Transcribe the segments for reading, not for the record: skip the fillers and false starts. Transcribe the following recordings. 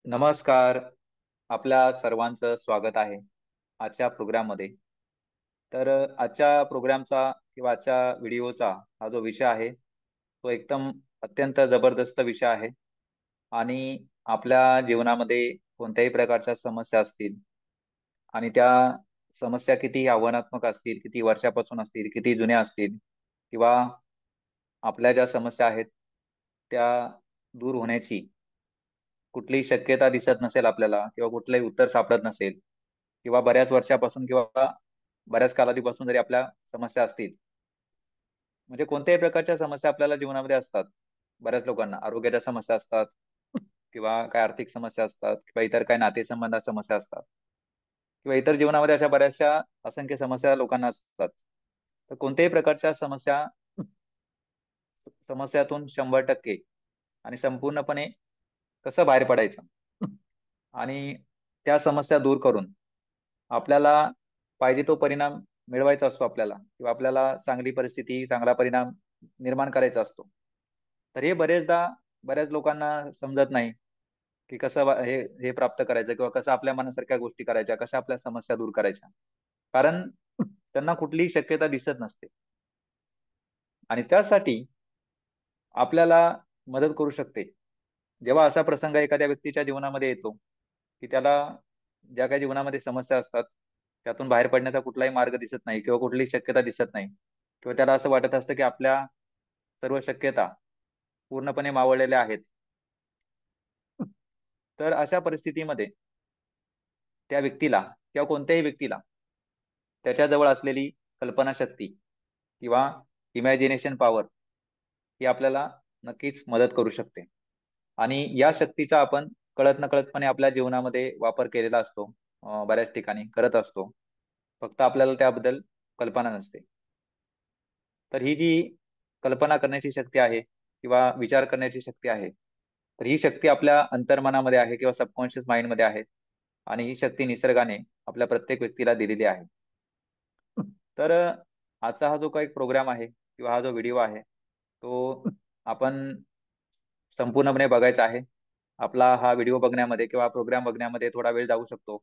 नमस्कार. आपल्या सर्वांचं स्वागत आहे आजच्या प्रोग्राममध्ये. आजच्या प्रोग्रामचा किंवा आजच्या व्हिडिओचा हा जो विषय आहे तो एकदम अत्यंत जबरदस्त विषय आहे. आणि आपल्या जीवनामध्ये कोणत्याही प्रकारच्या समस्या असतील आणि त्या समस्या किती आव्हानात्मक असतील, किती वर्षापासून असतील, किती जुन्या असतील किंवा आपल्या ज्या समस्या आहेत त्या दूर होण्याची कुठलीही शक्यता दिसत नसेल आपल्याला किंवा कुठलंही उत्तर सापडत नसेल किंवा बऱ्याच वर्षापासून किंवा बऱ्याच कालावधीपासून जरी आपल्या समस्या असतील, म्हणजे कोणत्याही प्रकारच्या समस्या आपल्याला जीवनामध्ये असतात. बऱ्याच लोकांना आरोग्याच्या समस्या असतात किंवा काय आर्थिक समस्या असतात किंवा इतर काही नातेसंबंधात समस्या असतात किंवा इतर जीवनामध्ये अशा बऱ्याचशा असंख्य समस्या लोकांना असतात. तर कोणत्याही प्रकारच्या समस्यातून 100% आणि संपूर्णपणे कसं बाहेर पडायचं आणि त्या समस्या दूर करून आपल्याला पाहिजे तो परिणाम मिळवायचा असतो आपल्याला किंवा आपल्याला चांगली परिस्थिती, चांगला परिणाम निर्माण करायचा असतो. तर हे बरेचदा बऱ्याच लोकांना समजत नाही की कसं हे हे प्राप्त करायचं किंवा कसं आपल्या मनासारख्या गोष्टी करायच्या, कशा आपल्या समस्या दूर करायच्या. कारण त्यांना कुठलीही शक्यता दिसत नसते. आणि त्यासाठी आपल्याला मदत करू शकते. जेव्हा असा प्रसंग एखाद्या व्यक्तीच्या जीवनामध्ये येतो, की त्याला ज्या काही जीवनामध्ये समस्या असतात, त्यातून बाहेर पडण्याचा कुठलाही मार्ग दिसत नाही किंवा कुठलीही शक्यता दिसत नाही किंवा त्याला असं वाटत असतं, की आपल्या सर्व शक्यता पूर्णपणे मावळलेल्या आहेत. तर अशा परिस्थितीमध्ये त्या व्यक्तीला किंवा कोणत्याही व्यक्तीला त्याच्याजवळ असलेली कल्पनाशक्ती किंवा इमॅजिनेशन पॉवर ही आपल्याला नक्कीच मदत करू शकते. आणि या शक्तीचा आपण कळत-नकळतपणे आपल्या जीवनामध्ये वापर केलेला असतो. बऱ्याच ठिकाणी करत असतो. फक्त आपल्याला त्याबद्दल कल्पना नसते. तर ही जी कल्पना करण्याची शक्ती आहे किंवा विचार करण्याची शक्ती आहे, तर ही शक्ती आपल्या अंतर्मनामध्ये आहे किंवा सबकॉन्शियस माइंडमध्ये आहे आणि ही शक्ती निसर्गाने आपल्या प्रत्येक व्यक्तीला दिलेली आहे. तर आजचा हा जो काही प्रोग्राम आहे किंवा हा जो व्हिडिओ आहे, तो आपण संपूर्णपणे बघायचा आहे. आपला हा व्हिडिओ बघण्यामध्ये किंवा प्रोग्राम बघण्यामध्ये थोडा वेळ जाऊ शकतो.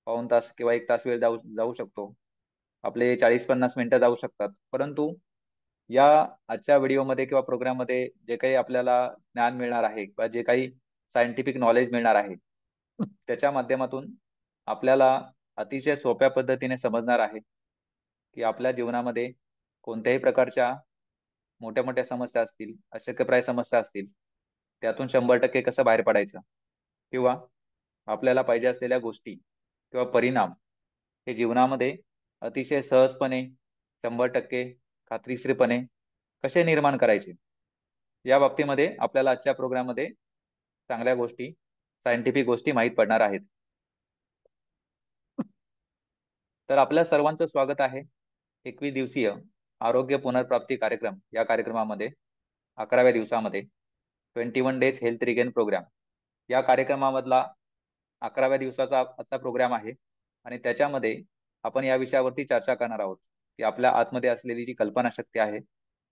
पाऊण तास किंवा 1 तास वेळ जाऊ जाऊ शकतो. आपले 40-50 मिनिटं जाऊ शकतात. परंतु या आजच्या व्हिडिओमध्ये किंवा प्रोग्राममध्ये जे काही आपल्याला ज्ञान मिळणार आहे किंवा जे काही सायंटिफिक नॉलेज मिळणार आहे, त्याच्या माध्यमातून आपल्याला अतिशय सोप्या पद्धतीने समजणार आहे, की आपल्या जीवनामध्ये कोणत्याही प्रकारच्या मोठ्या-मोठ्या समस्या असतील, अशक्यप्राय समस्या असतील, त्यातून 100% कसं बाहेर पडायचं किंवा आपल्याला पाहिजे असलेल्या गोष्टी किंवा परिणाम हे जीवनामध्ये अतिशय सहजपणे 100% खात्रीशीरपणे कसे निर्माण करायचे. या बाबतीमध्ये आपल्याला आजच्या प्रोग्राममध्ये चांगल्या गोष्टी, सायंटिफिक गोष्टी माहीत पडणार आहेत. तर आपल्या सर्वांचं स्वागत आहे 21 दिवसीय आरोग्य पुनर्प्राप्ती कार्यक्रम या कार्यक्रमामध्ये 11व्या दिवसामध्ये 21 डेज हेल्थ रिगेन प्रोग्राम या कार्यक्रमामधला 11व्या दिवसाचा आजचा प्रोग्राम आहे आणि त्याच्यामध्ये आपण या विषयावरती चर्चा करणार आहोत, की आपल्या आतमध्ये असलेली जी कल्पनाशक्ती आहे,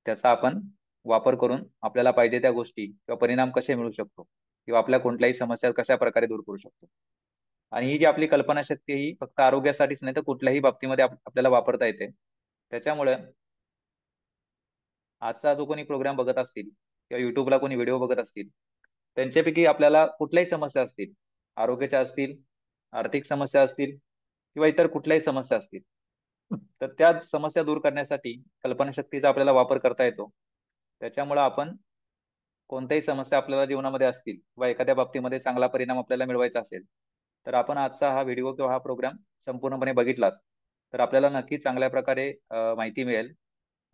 त्याचा आपण वापर करून आपल्याला पाहिजे त्या गोष्टी किंवा परिणाम कसे मिळू शकतो किंवा आपल्या कोणत्याही समस्या कशा प्रकारे दूर करू शकतो. आणि ही जी आपली कल्पनाशक्ती ही फक्त आरोग्यासाठीच नाही तर कुठल्याही बाबतीमध्ये आपल्याला वापरता येते. त्याच्यामुळे आजचा जो कोणी प्रोग्राम बघत असतील किंवा YouTubeला कोणी व्हिडिओ बघत असतील, त्यांच्यापैकी आपल्याला कुठल्याही समस्या असतील, आरोग्याच्या असतील, आर्थिक समस्या असतील किंवा इतर कुठल्याही समस्या असतील, तर त्या समस्या दूर करण्यासाठी कल्पनाशक्तीचा आपल्याला वापर करता येतो. त्याच्यामुळे आपण कोणत्याही समस्या आपल्याला जीवनामध्ये असतील किंवा एखाद्या बाबतीमध्ये चांगला परिणाम आपल्याला मिळवायचा असेल, तर आपण आजचा हा व्हिडिओ किंवा हा प्रोग्राम संपूर्णपणे बघितलात, तर आपल्याला नक्की चांगल्या प्रकारे माहिती मिळेल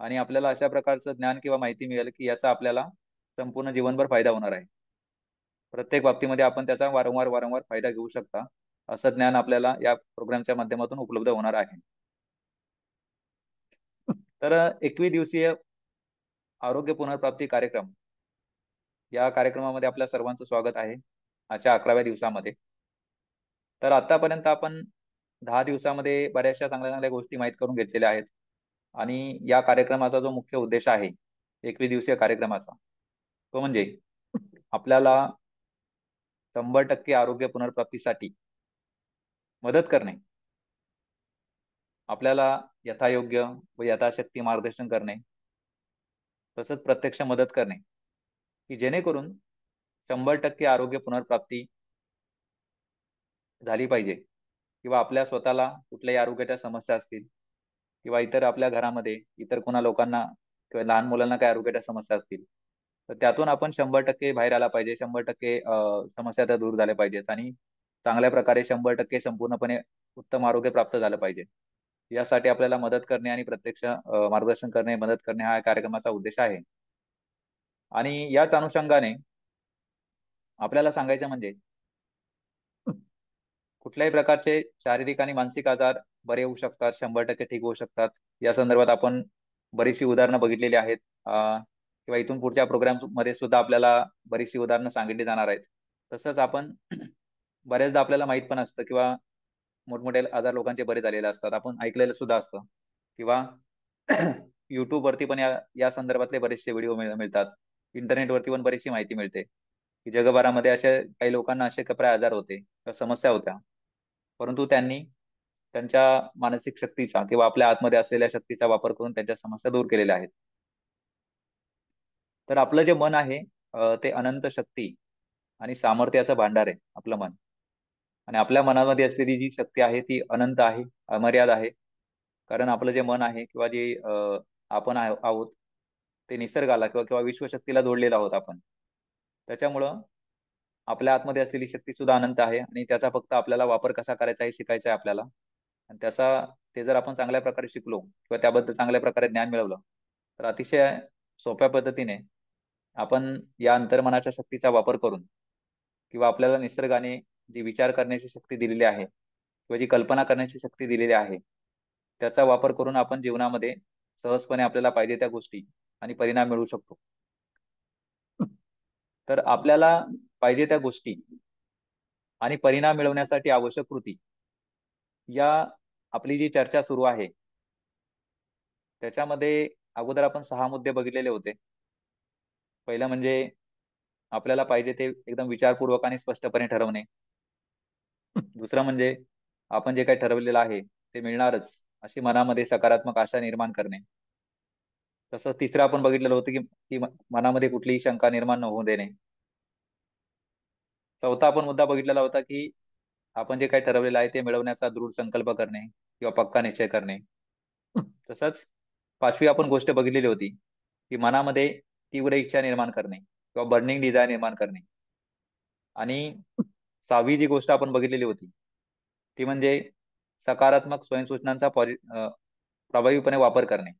आणि आपल्याला अशा प्रकारचं ज्ञान किंवा माहिती मिळेल, की याचा आपल्याला संपूर्ण जीवनभर फायदा होणार आहे. प्रत्येक बाबतीमध्ये आपण त्याचा वारंवार फायदा घेऊ शकता, असं ज्ञान आपल्याला या प्रोग्रामच्या माध्यमातून उपलब्ध होणार आहे. तर 21 दिवसीय आरोग्य पुनर्प्राप्ती कार्यक्रम या कार्यक्रमामध्ये आपल्या सर्वांचं स्वागत आहे आजच्या 11व्या दिवसामध्ये. तर आतापर्यंत आपण 10 दिवसामध्ये बऱ्याचशा चांगल्या-चांगल्या गोष्टी माहीत करून घेतलेल्या आहेत आणि या कार्यक्रमाचा जो मुख्य उद्देश आहे, 21 दिवसीय कार्यक्रमाचा, तो म्हणजे आपल्याला 100% आरोग्य पुनर्प्राप्तीसाठी मदत करणे, आपल्याला यथायोग्य व यथाशक्ती मार्गदर्शन करणे, तसंच प्रत्यक्ष मदत करणे, की जेणेकरून 100% आरोग्य पुनर्प्राप्ती झाली पाहिजे, किंवा आपल्या स्वतःला कुठल्याही आरोग्याच्या समस्या असतील किंवा इतर आपल्या घरामध्ये इतर कोणा लोकांना किंवा लहान मुलांना काही आरोग्याच्या समस्या असतील, तर त्यातून आपण 100% बाहेर आला पाहिजे. 100% समस्या त्या दूर झाल्या पाहिजेत आणि चांगल्या प्रकारे 100% संपूर्णपणे उत्तम आरोग्य प्राप्त झालं पाहिजे. यासाठी आपल्याला मदत करणे आणि प्रत्यक्ष मार्गदर्शन करणे, मदत करणे हा या कार्यक्रमाचा उद्देश आहे. आणि याच अनुषंगाने आपल्याला सांगायचं म्हणजे कुठल्याही प्रकारचे शारीरिक आणि मानसिक आजार बरे होऊ शकतात, 100% ठीक होऊ शकतात. या संदर्भात आपण बरीचशी उदाहरणं बघितलेली आहेत. किंवा इथून पुढच्या प्रोग्राम मध्ये सुद्धा आपल्याला बरीचशी उदाहरणं सांगितली जाणार आहेत. तसंच आपण बऱ्याचदा आपल्याला माहित पण असतं किंवा मोठमोठे आजार लोकांचे बरे झालेले असतात. आपण ऐकलेलं सुद्धा असतं किंवा युट्यूब वरती पण या संदर्भातले बरेचसे व्हिडिओ मिळतात. इंटरनेटवरती पण बरीचशी माहिती मिळते की जगभरामध्ये असे काही लोकांना असे कपडे आजार होते किंवा समस्या होत्या, परंतु त्यांनी त्यांच्या मानसिक शक्तीचा किंवा आपल्या आतमध्ये असलेल्या शक्तीचा वापर करून त्यांच्या समस्या दूर केलेल्या आहेत. तर आपलं जे मन आहे ते अनंत शक्ती आणि सामर्थ्याचं भांडार आहे आपलं मन. आणि आपल्या मनामध्ये असलेली जी शक्ती आहे ती अनंत आहे, अमर्याद आहे. कारण आपलं जे मन आहे किंवा जे आपण आहोत ते निसर्गाला किंवा किंवा विश्वशक्तीला जोडलेलं आहोत आपण. त्याच्यामुळं आपल्या आतमध्ये असलेली शक्ती सुद्धा अनंत आहे आणि त्याचा फक्त आपल्याला वापर कसा करायचा हे शिकायचं आहे आपल्याला. आणि ते जर आपण चांगल्या प्रकारे शिकलो किंवा त्याबद्दल चांगल्या प्रकारे ज्ञान मिळवलं, तर अतिशय सोप्या पद्धतीने आपण या अंतर्मनाच्या शक्तीचा वापर करून किंवा आपल्याला निसर्गाने जी विचार करण्याची शक्ती दिलेली आहे किंवा जी कल्पना करण्याची शक्ती दिलेली आहे, त्याचा वापर करून आपण जीवनामध्ये सहजपणे आपल्याला पाहिजे त्या गोष्टी आणि परिणाम मिळवू शकतो. तर आपल्याला पाहिजे त्या गोष्टी आणि परिणाम मिळवण्यासाठी आवश्यक कृती, या आपली जी चर्चा सुरू आहे त्याच्यामध्ये अगोदर आपण 6 मुद्दे बघितलेले होते. पहिलं म्हणजे आपल्याला पाहिजे ते एकदम विचारपूर्वक आणि स्पष्टपणे ठरवणे. दुसरं म्हणजे आपण जे काही ठरवलेलं आहे ते मिळणारच अशी मनामध्ये सकारात्मक आशा निर्माण करणे. तसंच तिसरं आपण बघितलेलं होतं की मनामध्ये कुठलीही शंका निर्माण न होऊ देणे. चौथा आपण मुद्दा बघितलेला होता की आपण जे काही ठरवलेलं आहे ते मिळवण्याचा दृढ संकल्प करणे किंवा पक्का निश्चय करणे. तसंच पाचवी आपण गोष्ट बघितलेली होती की मनामध्ये तीव्र इच्छा निर्माण करणे किंवा बर्निंग डिझायर निर्माण करणे. आणि सहावी जी गोष्ट आपण बघितलेली होती ती म्हणजे सकारात्मक स्वयंसूचनांचा प्रभावीपणे वापर करणे,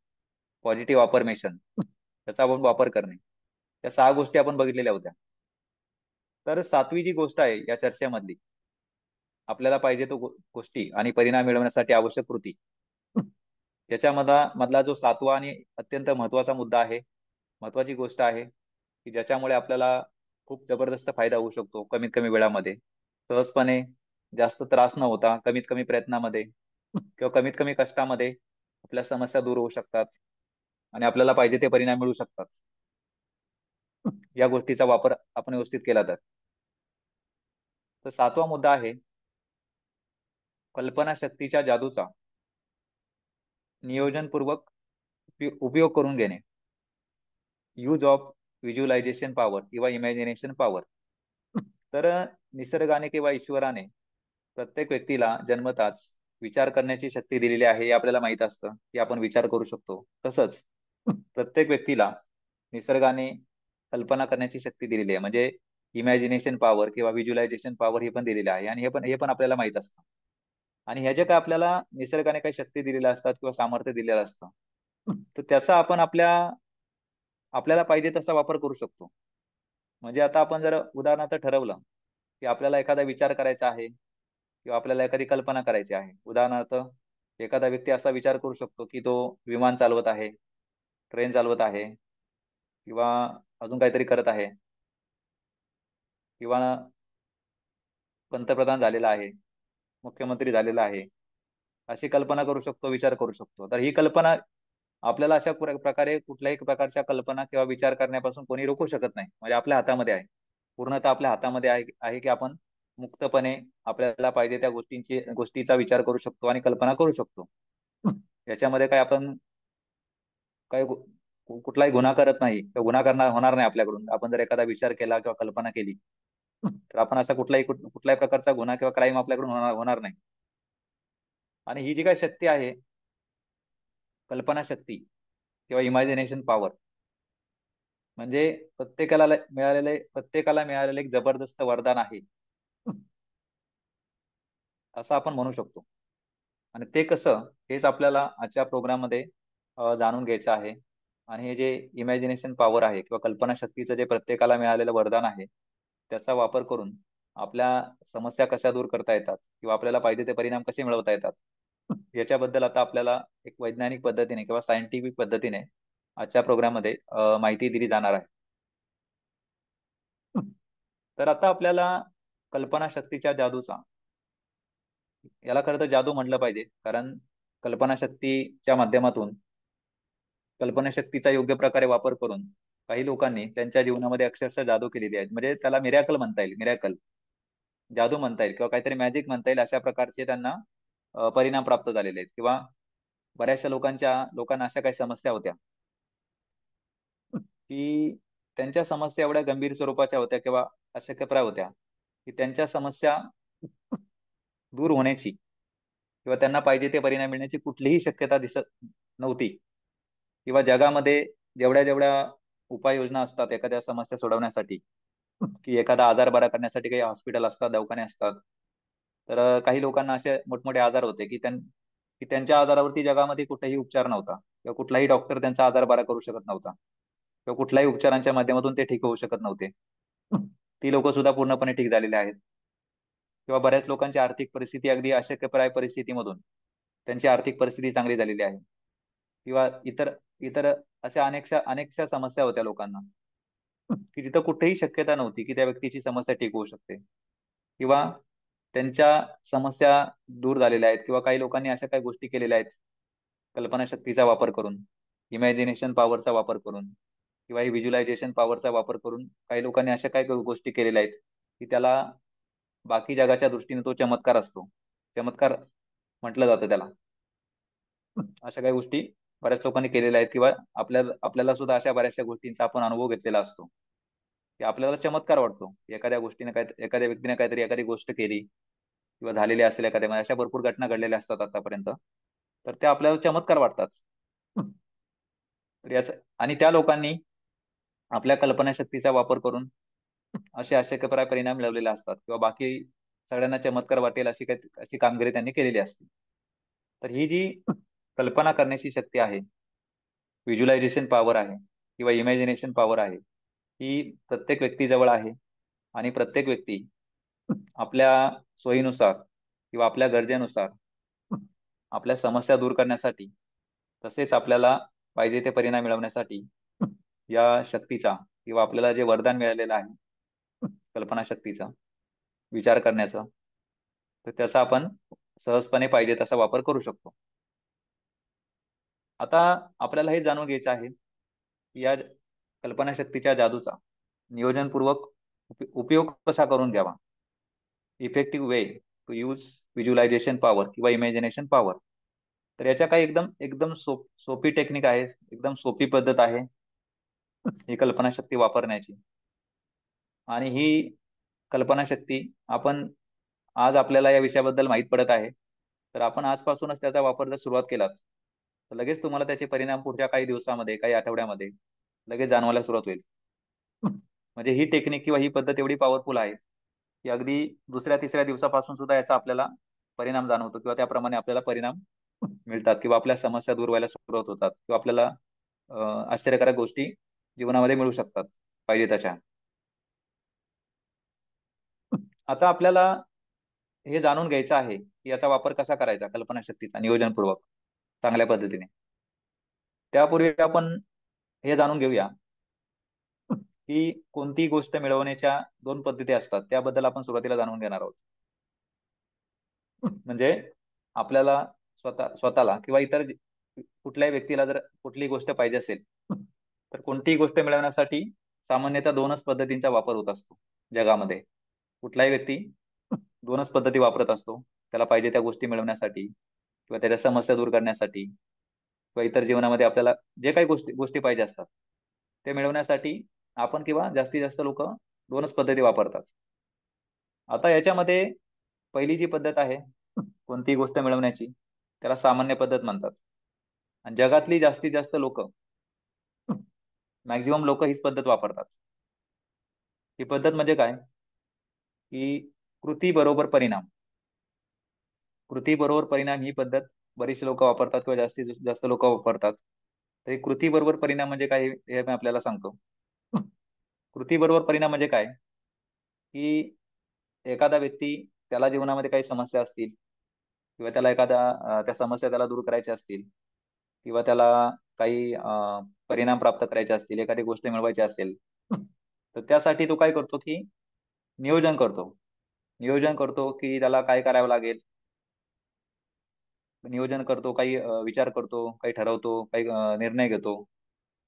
पॉझिटिव्ह अफर्मेशन त्याचा आपण वापर करणे. या 6 गोष्टी आपण बघितलेल्या होत्या. तर सातवी जी गोष्ट आहे या चर्चेमधली, आपल्याला पाहिजे तो गोष्टी आणि परिणाम मिळवण्यासाठी आवश्यक कृती, मधला जो सातवा आणि अत्यंत महत्वाचा मुद्दा आहे, महत्वाची गोष्ट आहे की ज्याच्यामुळे आपल्याला खूप जबरदस्त फायदा होऊ शकतो कमीत कमी वेळामध्ये, सहजपणे, जास्त त्रास न होता, कमीत कमी प्रयत्नामध्ये किंवा कमीत कमी कष्टामध्ये आपल्या समस्या दूर होऊ शकतात आणि आपल्याला पाहिजे ते परिणाम मिळू शकतात. या गोष्टीचा वापर आपण व्यवस्थित केला तर. तर सातवा मुद्दा आहे कल्पना शक्तीच्या जादूचा नियोजनपूर्वक उपयोग करून घेणे. यूज ऑफ व्हिज्युअलायझेशन पॉवर किंवा इमॅजिनेशन पॉवर. तर निसर्गाने किंवा ईश्वराने प्रत्येक व्यक्तीला जन्मताच विचार करण्याची शक्ती दिलेली आहे हे आपल्याला माहित असतं की आपण विचार करू शकतो. तसंच प्रत्येक व्यक्तीला निसर्गाने कल्पना करण्याची शक्ती दिलेली आहे, म्हणजे इमॅजिनेशन पॉवर किंवा व्हिज्युअलायझेशन पॉवर ही पण दिलेली आहे आणि हे पण आपल्याला माहित असतं. आणि ह्या ज्या काय आपल्याला निसर्गाने काही शक्ती दिलेल्या असतात किंवा सामर्थ्य दिलेलं असतं, तर त्याचा आपण आपल्याला पाहिजे तसा वापर करू शकतो. म्हणजे आता आपण जर उदाहरणार्थ ठरवलं की आपल्याला एखादा विचार करायचा आहे किंवा आपल्याला एखादी कल्पना करायची आहे. उदाहरणार्थ एखादा व्यक्ती असा विचार करू शकतो की तो विमान चालवत आहे, ट्रेन चालवत आहे किंवा अजून काहीतरी करत आहे किंवा पंतप्रधान झालेला आहे, मुख्यमंत्री झालेला आहे, अशी कल्पना करू शकतो, विचार करू शकतो. तर ही कल्पना आपल्याला अशा प्रकारे कुठल्याही प्रकारच्या कल्पना किंवा विचार करण्यापासून कोणी रोखू शकत नाही, म्हणजे आपल्या हातामध्ये आहे. पूर्णतः आपल्या हातामध्ये आहे की आपण मुक्तपणे आपल्याला पाहिजे त्या गोष्टीचा विचार करू शकतो आणि कल्पना करू शकतो. याच्यामध्ये काय आपण काही कुठलाही गुन्हा करत नाही किंवा गुन्हा करणार होणार नाही आपल्याकडून. आपण जर एखादा विचार केला किंवा कल्पना केली तर आपण असा कुठल्याही प्रकारचा गुन्हा किंवा क्राईम आपल्याकडून होणार नाही. आणि ही जी काही शक्ती आहे, कल्पना शक्ती किंवा इमॅजिनेशन पॉवर, म्हणजे प्रत्येकाला मिळालेलं एक जबरदस्त वरदान आहे असं आपण म्हणू शकतो. आणि ते कसं, हेच आपल्याला आजच्या प्रोग्राम मध्ये जाणून घ्यायचं आहे. आणि हे जे इमॅजिनेशन पॉवर आहे किंवा कल्पना शक्तीचं जे प्रत्येकाला मिळालेलं वरदान आहे, त्याचा वापर करून आपल्या समस्या कशा दूर करता येतात किंवा आपल्याला पाहिजे ते परिणाम कसे मिळवता येतात, याच्याबद्दल आता आपल्याला एक वैज्ञानिक पद्धतीने किंवा सायंटिफिक पद्धतीने आजच्या प्रोग्राम मध्ये माहिती दिली जाणार आहे. तर आता आपल्याला कल्पना शक्तीच्या जादूचा, याला खरं तर जादू म्हटलं पाहिजे, कारण कल्पनाशक्तीच्या माध्यमातून कल्पनाशक्तीचा योग्य प्रकारे वापर करून काही लोकांनी त्यांच्या जीवनामध्ये अक्षरशः जादू केलेली आहे. म्हणजे त्याला मिरॅकल म्हणता येईल, मिरॅकल जादू म्हणता येईल किंवा काहीतरी मॅजिक म्हणता येईल, अशा प्रकारचे त्यांना परिणाम प्राप्त झालेले आहेत. किंवा बऱ्याचशा लोकांना अशा काही समस्या होत्या की त्यांच्या समस्या एवढ्या गंभीर स्वरूपाच्या होत्या किंवा अशक्यप्राय होत्या की त्यांच्या समस्या दूर होण्याची किंवा त्यांना पाहिजे ते परिणाम मिळण्याची कुठलीही शक्यता दिसत नव्हती. किंवा जगामध्ये जेवढ्या जेवढ्या उपाययोजना असतात एखाद्या समस्या सोडवण्यासाठी, की एखादा आजार बरा करण्यासाठी काही हॉस्पिटल असतात, दवाखाने असतात, तर काही लोकांना असे मोठमोठे आजार होते की त्यांच्या आजारावरती जगामध्ये कुठेही उपचार नव्हता किंवा कुठलाही डॉक्टर त्यांचा आजार बरा करू शकत नव्हता किंवा कुठल्याही उपचारांच्या माध्यमातून ते ठीक होऊ शकत नव्हते. ती लोक सुद्धा पूर्णपणे ठीक झालेले आहेत. किंवा बऱ्याच लोकांची आर्थिक परिस्थिती अगदी अशक्यप्राय परिस्थितीमधून त्यांची आर्थिक परिस्थिती चांगली झालेली आहे. किंवा इतर इतर अशा अनेकशा समस्या होत्या लोकांना की तिथं कुठेही शक्यता नव्हती की त्या व्यक्तीची समस्या ठीक होऊ शकते किंवा त्यांच्या समस्या दूर झालेल्या आहेत. किंवा काही लोकांनी अशा काही गोष्टी केलेल्या आहेत कल्पनाशक्तीचा वापर करून, इमॅजिनेशन पॉवरचा वापर करून किंवा व्हिज्युअलायझेशन पॉवरचा वापर करून काही लोकांनी अशा काही गोष्टी केलेल्या आहेत की त्याला बाकी जगाच्या दृष्टीने तो चमत्कार असतो, चमत्कार म्हटलं जातं त्याला. अशा काही गोष्टी बऱ्याच लोकांनी केलेल्या आहेत किंवा आपल्याला सुद्धा अशा बऱ्याचशा गोष्टींचा आपण अनुभव घेतलेला असतो की आपल्याला चमत्कार वाटतो. एखाद्या व्यक्तीने काहीतरी एखादी गोष्ट केली किंवा झालेली असेल एखाद्यामध्ये, अशा भरपूर घटना घडलेल्या असतात आतापर्यंत, तर त्या आपल्याला चमत्कार वाटतात. तर याच आणि त्या लोकांनी आपल्या कल्पनाशक्तीचा वापर करून असे अशक्यप्राय परिणाम मिळवलेले असतात किंवा बाकी सगळ्यांना चमत्कार वाटेल अशी कामगिरी त्यांनी केलेली असते. तर ही जी कल्पना करण्याची शक्ती आहे, व्हिज्युअलायझेशन पॉवर आहे किंवा इमॅजिनेशन पॉवर आहे, ही प्रत्येक व्यक्तीजवळ आहे. आणि प्रत्येक व्यक्ती आपल्या सोयीनुसार किंवा आपल्या गरजेनुसार आपल्या समस्या दूर करण्यासाठी, तसेच आपल्याला पाहिजे ते परिणाम मिळवण्यासाठी या शक्तीचा किंवा आपल्याला जे वरदान मिळालेलं आहे कल्पना शक्तीचा, विचार करण्याचा, तर त्याचा आपण सहजपणे पाहिजे तसा वापर करू शकतो. आता आपल्याला हे जाणून घ्यायचं आहे की या कल्पनाशक्तीच्या जादूचा नियोजनपूर्वक उपयोग कसा करून घ्यावा. Effective way to use visualisation power किंवा इमॅजिनेशन पॉवर. तर याच्या काही एकदम एकदम सोपी टेक्निक आहे, एकदम सोपी पद्धत आहे ही कल्पनाशक्ती वापरण्याची. आणि ही कल्पनाशक्ती आपण आज आपल्याला या विषयाबद्दल माहित पडत आहे, तर आपण आजपासूनच त्याचा वापर जर सुरुवात केलात तर लगेच तुम्हाला त्याचे परिणाम पुढच्या काही दिवसामध्ये, काही आठवड्यामध्ये लगेच जाणवायला सुरुवात होईल. म्हणजे ही टेक्निक किंवा ही पद्धत एवढी पॉवरफुल आहे की अगदी दुसऱ्या तिसऱ्या दिवसापासून सुद्धा याचा आपल्याला परिणाम जाणवतो किंवा त्याप्रमाणे आपल्याला परिणाम मिळतात किंवा आपल्या समस्या दूर व्हायला सुरुवात होतात किंवा आपल्याला आश्चर्यकारक गोष्टी जीवनामध्ये मिळू शकतात पाहिजे तशा. आता आपल्याला हे जाणून घ्यायचं आहे की याचा वापर कसा करायचा कल्पनाशक्तीचा नियोजनपूर्वक चांगल्या पद्धतीने. त्यापूर्वी आपण हे जाणून घेऊया की कोणती गोष्ट मिळवण्याच्या दोन पद्धती असतात, त्याबद्दल आपण सुरुवातीला जाणून घेणार आहोत. म्हणजे आपल्याला स्वतःला किंवा इतर कुठल्याही व्यक्तीला जर कुठलीही गोष्ट पाहिजे असेल तर कोणतीही गोष्ट मिळवण्यासाठी सामान्यतः दोनच पद्धतींचा वापर होत असतो. जगामध्ये. कुठलाही व्यक्ती दोनच पद्धती वापरत असतो, त्याला पाहिजे त्या गोष्टी मिळवण्यासाठी किंवा त्याच्या समस्या दूर करण्यासाठी किंवा इतर जीवनामध्ये आपल्याला जे काही गोष्टी गोष्टी पाहिजे असतात ते मिळवण्यासाठी आपण किंवा जास्तीत जास्त लोक दोनच पद्धती वापरतात. आता याच्यामध्ये पहिली जी पद्धत आहे कोणतीही गोष्ट मिळवण्याची, त्याला सामान्य पद्धत म्हणतात. आणि जगातली जास्तीत जास्त लोक, मॅक्झिमम लोक हीच पद्धत वापरतात. ही पद्धत म्हणजे काय, की कृती बरोबर परिणाम. कृती बरोबर परिणाम ही पद्धत बरीचशी लोक वापरतात किंवा जास्तीत जास्त लोक वापरतात. तर ही कृती बरोबर परिणाम म्हणजे काय हे मी आपल्याला सांगतो. कृती बरोबर परिणाम म्हणजे काय, की एखादा व्यक्ती, त्याला जीवनामध्ये काही समस्या असतील किंवा त्याला त्या समस्या त्याला दूर करायच्या असतील किंवा त्याला काही परिणाम प्राप्त करायचे असतील, एखादी गोष्ट मिळवायची असेल, तर त्यासाठी तो काय करतो, की नियोजन करतो. नियोजन करतो की त्याला काय करावं लागेल, नियोजन करतो, काही विचार करतो, काही ठरवतो, काही निर्णय घेतो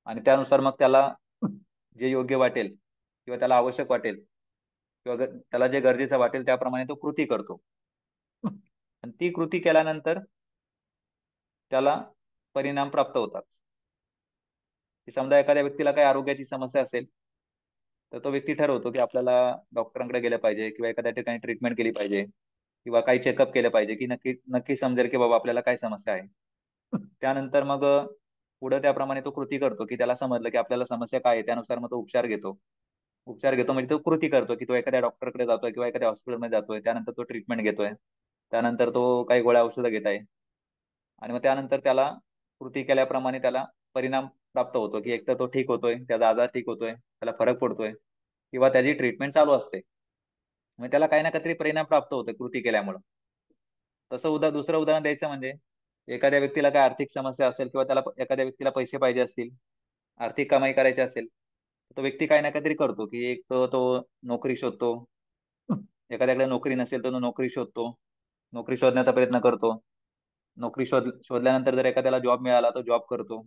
आणि त्यानुसार मग त्याला जे योग्य वाटेल किंवा त्याला आवश्यक वाटेल किंवा त्याला जे गरजेचं वाटेल त्याप्रमाणे तो कृती करतो. आणि ती कृती केल्यानंतर त्याला परिणाम प्राप्त होतात. की समजा एखाद्या व्यक्तीला काही आरोग्याची समस्या असेल, तर तो व्यक्ती ठरवतो की आपल्याला डॉक्टरांकडे गेलं पाहिजे किंवा एखाद्या ठिकाणी ट्रीटमेंट केली पाहिजे किंवा काही चेकअप केलं पाहिजे, की नक्की नक्की समजेल की बाबा आपल्याला काय समस्या आहे. त्यानंतर मग पुढे त्याप्रमाणे तो कृती करतो, की त्याला समजलं की आपल्याला समस्या काय आहे, त्यानुसार मग तो उपचार घेतो. उपचार घेतो म्हणजे तो कृती करतो, की तो एखाद्या डॉक्टरकडे जातोय किंवा एखाद्या हॉस्पिटलमध्ये जातोय, त्यानंतर तो ट्रीटमेंट घेतोय, त्यानंतर तो काही गोळ्या औषधं घेत आहे आणि मग त्यानंतर त्याला कृती केल्याप्रमाणे त्याला परिणाम प्राप्त होतो, की एक तर तो ठीक होतोय, त्याचा आजार ठीक होतोय, त्याला फरक पडतोय किंवा त्याची ट्रीटमेंट चालू असते. मग त्याला काही ना काहीतरी परिणाम प्राप्त होतो कृती केल्यामुळे. तसं दुसरं उदाहरण द्यायचं म्हणजे एखाद्या व्यक्तीला काय आर्थिक समस्या असेल किंवा त्याला एखाद्या व्यक्तीला पैसे पाहिजे असतील, आर्थिक कमाई करायची असेल, तो व्यक्ती काही ना काहीतरी करतो, की एक तो नोकरी शोधतो. एखाद्याकडे नोकरी नसेल तर तो नोकरी शोधतो. नोकरी शोधण्याचा प्रयत्न करतो. नोकरी शोधल्यानंतर जर एखाद्याला जॉब मिळाला तो जॉब करतो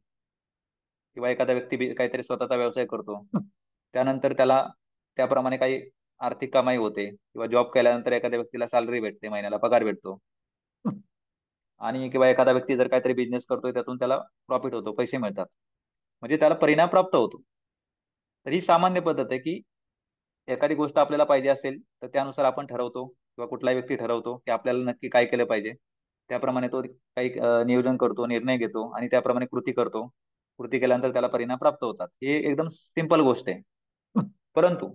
किंवा एखादा व्यक्ती काहीतरी स्वतःचा व्यवसाय करतो. त्यानंतर त्याला त्याप्रमाणे काही आर्थिक कमाई होते किंवा जॉब केल्यानंतर एखाद्या व्यक्तीला सॅलरी भेटते, महिन्याला पगार भेटतो. आणि किंवा एखादा व्यक्ती जर काहीतरी बिझनेस करतोय त्यातून त्याला प्रॉफिट होतो, पैसे मिळतात. म्हणजे त्याला परिणाम प्राप्त होतो. तर ही सामान्य पद्धत आहे, की एखादी गोष्ट आपल्याला पाहिजे असेल तर त्यानुसार आपण ठरवतो किंवा कुठलाही व्यक्ती ठरवतो की आपल्याला नक्की काय केलं पाहिजे. त्याप्रमाणे तो काही नियोजन करतो, निर्णय घेतो आणि त्याप्रमाणे कृती करतो. कृती केल्यानंतर त्याला परिणाम प्राप्त होतात. हे एकदम सिंपल गोष्ट आहे. परंतु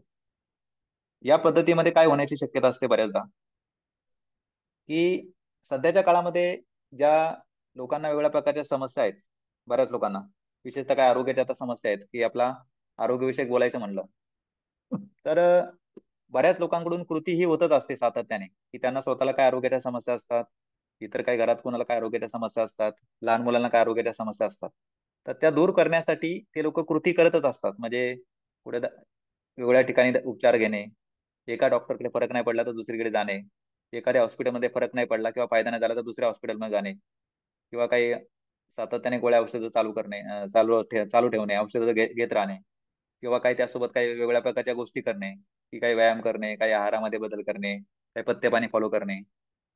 या पद्धतीमध्ये काय होण्याची शक्यता असते बऱ्याचदा, की सध्याच्या काळामध्ये ज्या लोकांना वेगवेगळ्या प्रकारच्या समस्या आहेत, बऱ्याच लोकांना, विशेषतः काय आरोग्याच्या आता समस्या आहेत, की आपला आरोग्यविषयक बोलायचं म्हणलं तर बऱ्याच लोकांकडून कृती ही होतच असते सातत्याने, की त्यांना स्वतःला काय आरोग्याच्या समस्या असतात, इतर काही घरात कोणाला काय आरोग्याच्या समस्या असतात, लहान मुलांना काय आरोग्याच्या समस्या असतात. तर त्या दूर करण्यासाठी ते लोक कृती करतच असतात. म्हणजे पुढे वेगवेगळ्या ठिकाणी उपचार घेणे, एका डॉक्टरकडे फरक नाही पडला तर दुसरीकडे जाणे, एखाद्या हॉस्पिटलमध्ये फरक नाही पडला किंवा फायदा नाही झाला तर दुसऱ्या हॉस्पिटलमध्ये जाणे किंवा काही सातत्याने गोळ्या औषधं चालू करणे, चालू ठेवणे, औषधं घेत राहणे किंवा काही त्यासोबत काही वेगवेगळ्या प्रकारच्या गोष्टी करणे, की काही व्यायाम करणे, काही आहारामध्ये बदल करणे, काही पथ्य पाणी फॉलो करणे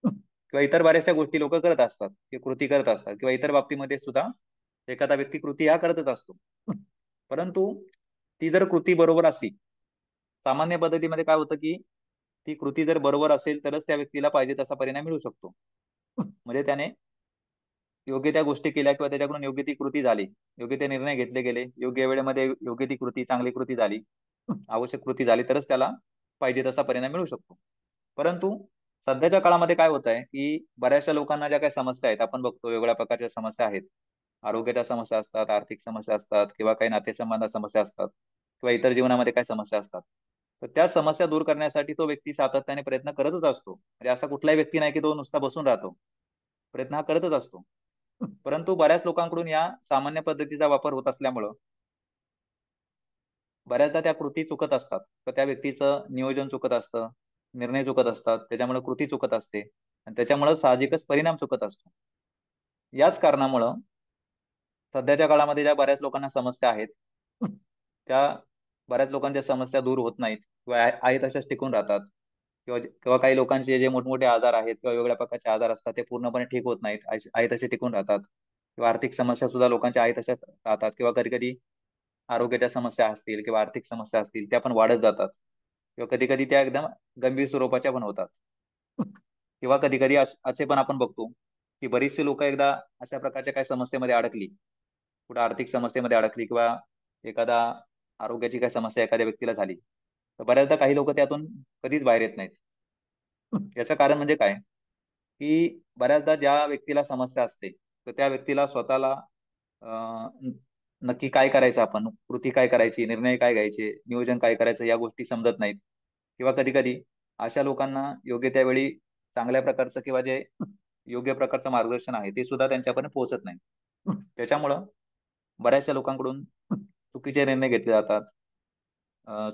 किंवा इतर बऱ्याचशा गोष्टी लोक करत असतात, की कृती करत असतात किंवा इतर बाबतीमध्ये सुद्धा एखादा व्यक्ती कृती हा करतच असतो. परंतु ती जर कृती बरोबर असली, सामान्य पद्धतीमध्ये काय होतं, की ती कृती जर बरोबर असेल तरच त्या व्यक्तीला पाहिजे तसा परिणाम मिळू शकतो. म्हणजे त्याने योग्य त्या गोष्टी केल्या किंवा त्याच्याकडून योग्य ती कृती झाली, योग्य ते निर्णय घेतले गेले, योग्य वेळेमध्ये योग्य ती कृती, चांगली कृती झाली, आवश्यक कृती झाली तरच त्याला पाहिजे तसा परिणाम मिळू शकतो. परंतु सध्याच्या काळामध्ये काय होत आहे, की बऱ्याचशा लोकांना ज्या काही समस्या आहेत, आपण बघतो वेगवेगळ्या प्रकारच्या समस्या आहेत. आरोग्याच्या समस्या असतात, आर्थिक समस्या असतात किंवा काही नातेसंबंधात समस्या असतात किंवा इतर जीवनामध्ये काही समस्या असतात. तर त्या समस्या दूर करण्यासाठी तो व्यक्ती सातत्याने प्रयत्न करतच असतो. म्हणजे असा कुठलाही व्यक्ती नाही की तो नुसता बसून राहतो. प्रयत्न हा करतच असतो. परंतु बऱ्याच लोकांकडून या सामान्य पद्धतीचा वापर होत असल्यामुळं बऱ्याचदा त्या कृती चुकत असतात. तर त्या व्यक्तीचं नियोजन चुकत असतं, निर्णय चुकत असतात, त्याच्यामुळे कृती चुकत असते आणि त्याच्यामुळे साहजिकच परिणाम चुकत असतो. याच कारणामुळं सध्याच्या काळामध्ये ज्या बऱ्याच लोकांना समस्या आहेत, त्या बऱ्याच लोकांच्या समस्या दूर होत नाहीत किंवा आहेत तशाच टिकून राहतात, किंवा किंवा काही लोकांचे जे मोठमोठे आजार आहेत किंवा वेगळ्या प्रकारचे आजार असतात ते पूर्णपणे ठीक होत नाहीत, आहे तसे टिकून राहतात. किंवा आर्थिक समस्या सुद्धा लोकांच्या आहे तशाच राहतात, किंवा कधी कधी आरोग्याच्या समस्या असतील किंवा आर्थिक समस्या असतील त्या पण वाढत जातात, किंवा कधी कधी त्या एकदम गंभीर स्वरूपाच्या पण होतात. किंवा कधी कधी असे पण आपण बघतो की बरीचशी लोक एकदा अशा प्रकारच्या काही समस्येमध्ये अडकली, कुठं आर्थिक समस्येमध्ये अडकली किंवा एखादा आरोग्याची काही समस्या एखाद्या व्यक्तीला झाली, तर बऱ्याचदा काही लोक त्यातून कधीच बाहेर येत नाहीत. याचं कारण म्हणजे काय, की बऱ्याचदा ज्या व्यक्तीला समस्या असते तर त्या व्यक्तीला स्वतःला नक्की काय करायचं, आपण कृती काय करायची, निर्णय काय घ्यायचे, नियोजन काय करायचं या गोष्टी समजत नाहीत. किंवा कधी कधी अशा लोकांना योग्य त्यावेळी चांगल्या प्रकारचं किंवा जे योग्य प्रकारचं मार्गदर्शन आहे ते सुद्धा त्यांच्यापर्यंत पोहोचत नाही. त्याच्यामुळं बऱ्याचशा लोकांकडून चुकीचे निर्णय घेतले जातात,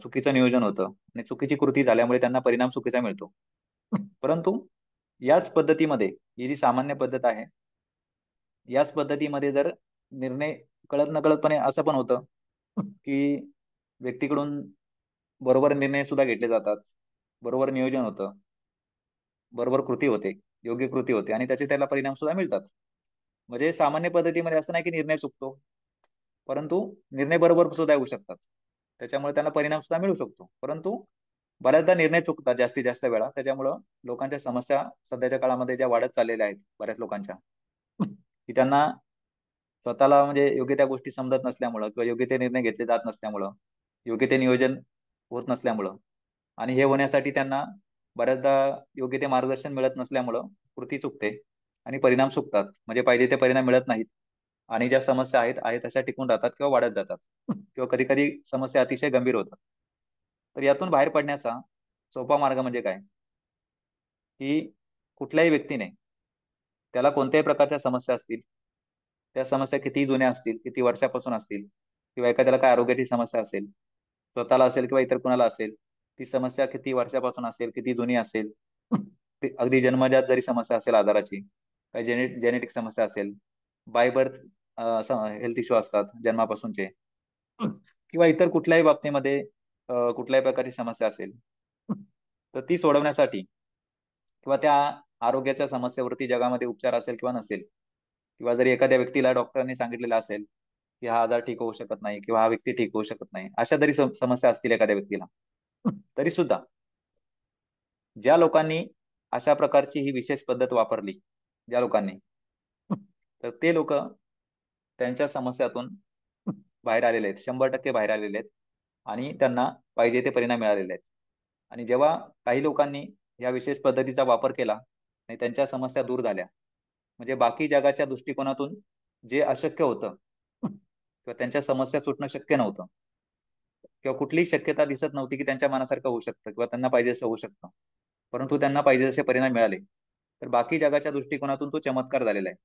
चुकीचं नियोजन होतं आणि चुकीची कृती झाल्यामुळे त्यांना परिणाम चुकीचा मिळतो. परंतु याच पद्धतीमध्ये, ही जी सामान्य पद्धत आहे, याच पद्धतीमध्ये जर निर्णय कळत नकळतपणे असं पण होतं की व्यक्तीकडून बरोबर निर्णय सुद्धा घेतले जातात, बरोबर नियोजन होतं, बरोबर कृती होते, योग्य कृती होते आणि त्याचे त्याला परिणाम सुद्धा मिळतात. म्हणजे सामान्य पद्धतीमध्ये असं नाही की निर्णय चुकतो, परंतु निर्णय बरोबर सुद्धा येऊ शकतात, त्याच्यामुळे त्यांना परिणाम सुद्धा मिळू शकतो. परंतु बऱ्याचदा निर्णय चुकतात जास्तीत जास्त वेळा, त्याच्यामुळं लोकांच्या समस्या सध्याच्या काळामध्ये ज्या वाढत चाललेल्या आहेत बऱ्याच लोकांच्या, की त्यांना स्वतःला म्हणजे योग्य त्या गोष्टी समजत नसल्यामुळं किंवा योग्य ते निर्णय घेतले जात नसल्यामुळं, योग्य ते नियोजन होत नसल्यामुळं, आणि हे होण्यासाठी त्यांना बऱ्याचदा योग्य ते मार्गदर्शन मिळत नसल्यामुळं कृती चुकते आणि परिणाम चुकतात, म्हणजे पाहिजे ते परिणाम मिळत नाहीत. आणि ज्या समस्या आहेत आहे तशा टिकून राहतात किंवा वाढत जातात, किंवा कधी कधी समस्या अतिशय गंभीर होतात. तर यातून बाहेर पडण्याचा सोपा मार्ग म्हणजे काय, की कुठल्याही व्यक्तीने, त्याला कोणत्याही प्रकारच्या समस्या असतील, त्या समस्या किती जुन्या असतील, किती वर्षापासून असतील, किंवा एखाद्याला काय आरोग्याची समस्या असेल, स्वतःला असेल किंवा इतर कुणाला असेल, ती समस्या किती वर्षापासून असेल, किती जुनी असेल, ती अगदी जन्मजात जरी समस्या असेल आजाराची, काही जेनेटिक समस्या असेल, बाय बर्थ हेल्थ इश्यू असतात जन्मापासूनचे, किंवा इतर कुठल्याही बाबतीमध्ये कुठल्याही प्रकारची समस्या असेल, तर ती सोडवण्यासाठी किंवा त्या आरोग्याच्या समस्येवरती जगामध्ये उपचार असेल किंवा नसेल, किंवा जरी एखाद्या व्यक्तीला डॉक्टरांनी सांगितलेलं असेल की हा आजार ठीक होऊ शकत नाही किंवा हा व्यक्ती ठीक होऊ शकत नाही, अशा जरी समस्या असतील एखाद्या व्यक्तीला, तरी सुद्धा ज्या लोकांनी अशा प्रकारची ही विशेष पद्धत वापरली, ज्या लोकांनी, तर ते लोक त्यांच्या समस्यातून बाहेर आलेले आहेत, 100% बाहेर आलेले आहेत, आणि त्यांना पाहिजे ते परिणाम मिळालेले आहेत. आणि जेव्हा काही लोकांनी या विशेष पद्धतीचा वापर केला आणि त्यांच्या समस्या दूर झाल्या, म्हणजे बाकी जगाच्या दृष्टिकोनातून जे अशक्य होतं किंवा त्यांच्या समस्या सुटणं शक्य नव्हतं, किंवा कुठलीही शक्यता दिसत नव्हती की त्यांच्या मनासारखं होऊ शकतं किंवा त्यांना पाहिजे असं होऊ शकतं, परंतु त्यांना पाहिजे असे परिणाम मिळाले, तर बाकी जगाच्या दृष्टिकोनातून तो चमत्कार झालेला आहे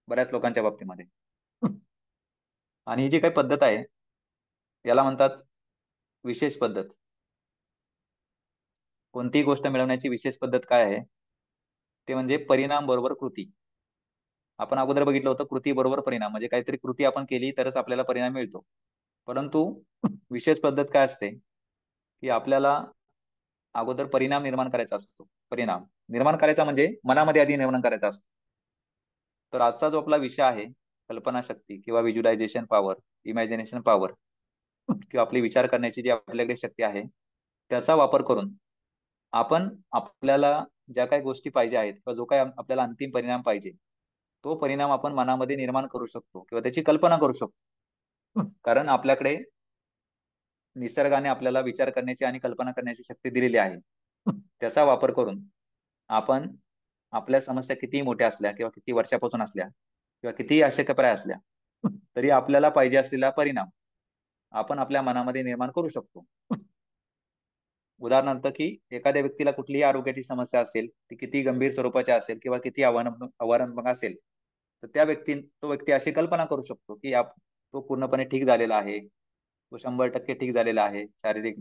बऱ्याच लोकांच्या बाबतीमध्ये. आणि ही जी काही पद्धत आहे याला म्हणतात विशेष पद्धत. कोणतीही गोष्ट मिळवण्याची विशेष पद्धत काय आहे, ते म्हणजे परिणाम बरोबर कृती. आपण अगोदर बघितलं होतं कृती बरोबर परिणाम, म्हणजे काहीतरी कृती आपण केली तरच आपल्याला परिणाम मिळतो. परंतु विशेष पद्धत काय असते, की आपल्याला अगोदर परिणाम निर्माण करायचा असतो. परिणाम निर्माण करायचा म्हणजे मनामध्ये आधी निर्माण करायचा असतो. तर आजचा जो आपला विषय आहे, कल्पनाशक्ती किंवा व्हिज्युअलायझेशन पॉवर, इमॅजिनेशन पॉवर, किंवा आपली विचार करण्याची जी आपल्याकडे शक्ती आहे, त्याचा वापर करून आपण आपल्याला ज्या काही गोष्टी पाहिजे आहेत किंवा जो काही आपल्याला अंतिम परिणाम पाहिजे, तो परिणाम आपण मनामध्ये निर्माण करू शकतो किंवा त्याची कल्पना करू शकतो. कारण आपल्याकडे निसर्गाने आपल्याला विचार करण्याची आणि कल्पना करण्याची शक्ती दिलेली आहे. त्याचा वापर करून आपण आपल्या समस्या कितीही मोठ्या असल्या किंवा किती वर्षापासून असल्या किंवा कितीही अशक्यप्राय असल्या, तरी आपल्याला पाहिजे असलेला परिणाम आपण आपल्या मनामध्ये निर्माण करू शकतो. उदाहरणार्थ, की एखाद्या व्यक्तीला कुठलीही आरोग्याची समस्या असेल, ती किती गंभीर स्वरूपाची असेल किंवा किती आव्हानात्मक असेल, तर तो व्यक्ती अशी कल्पना करू शकतो की तो पूर्णपणे ठीक झालेला आहे, तो 100% ठीक झालेला आहे, शारीरिक,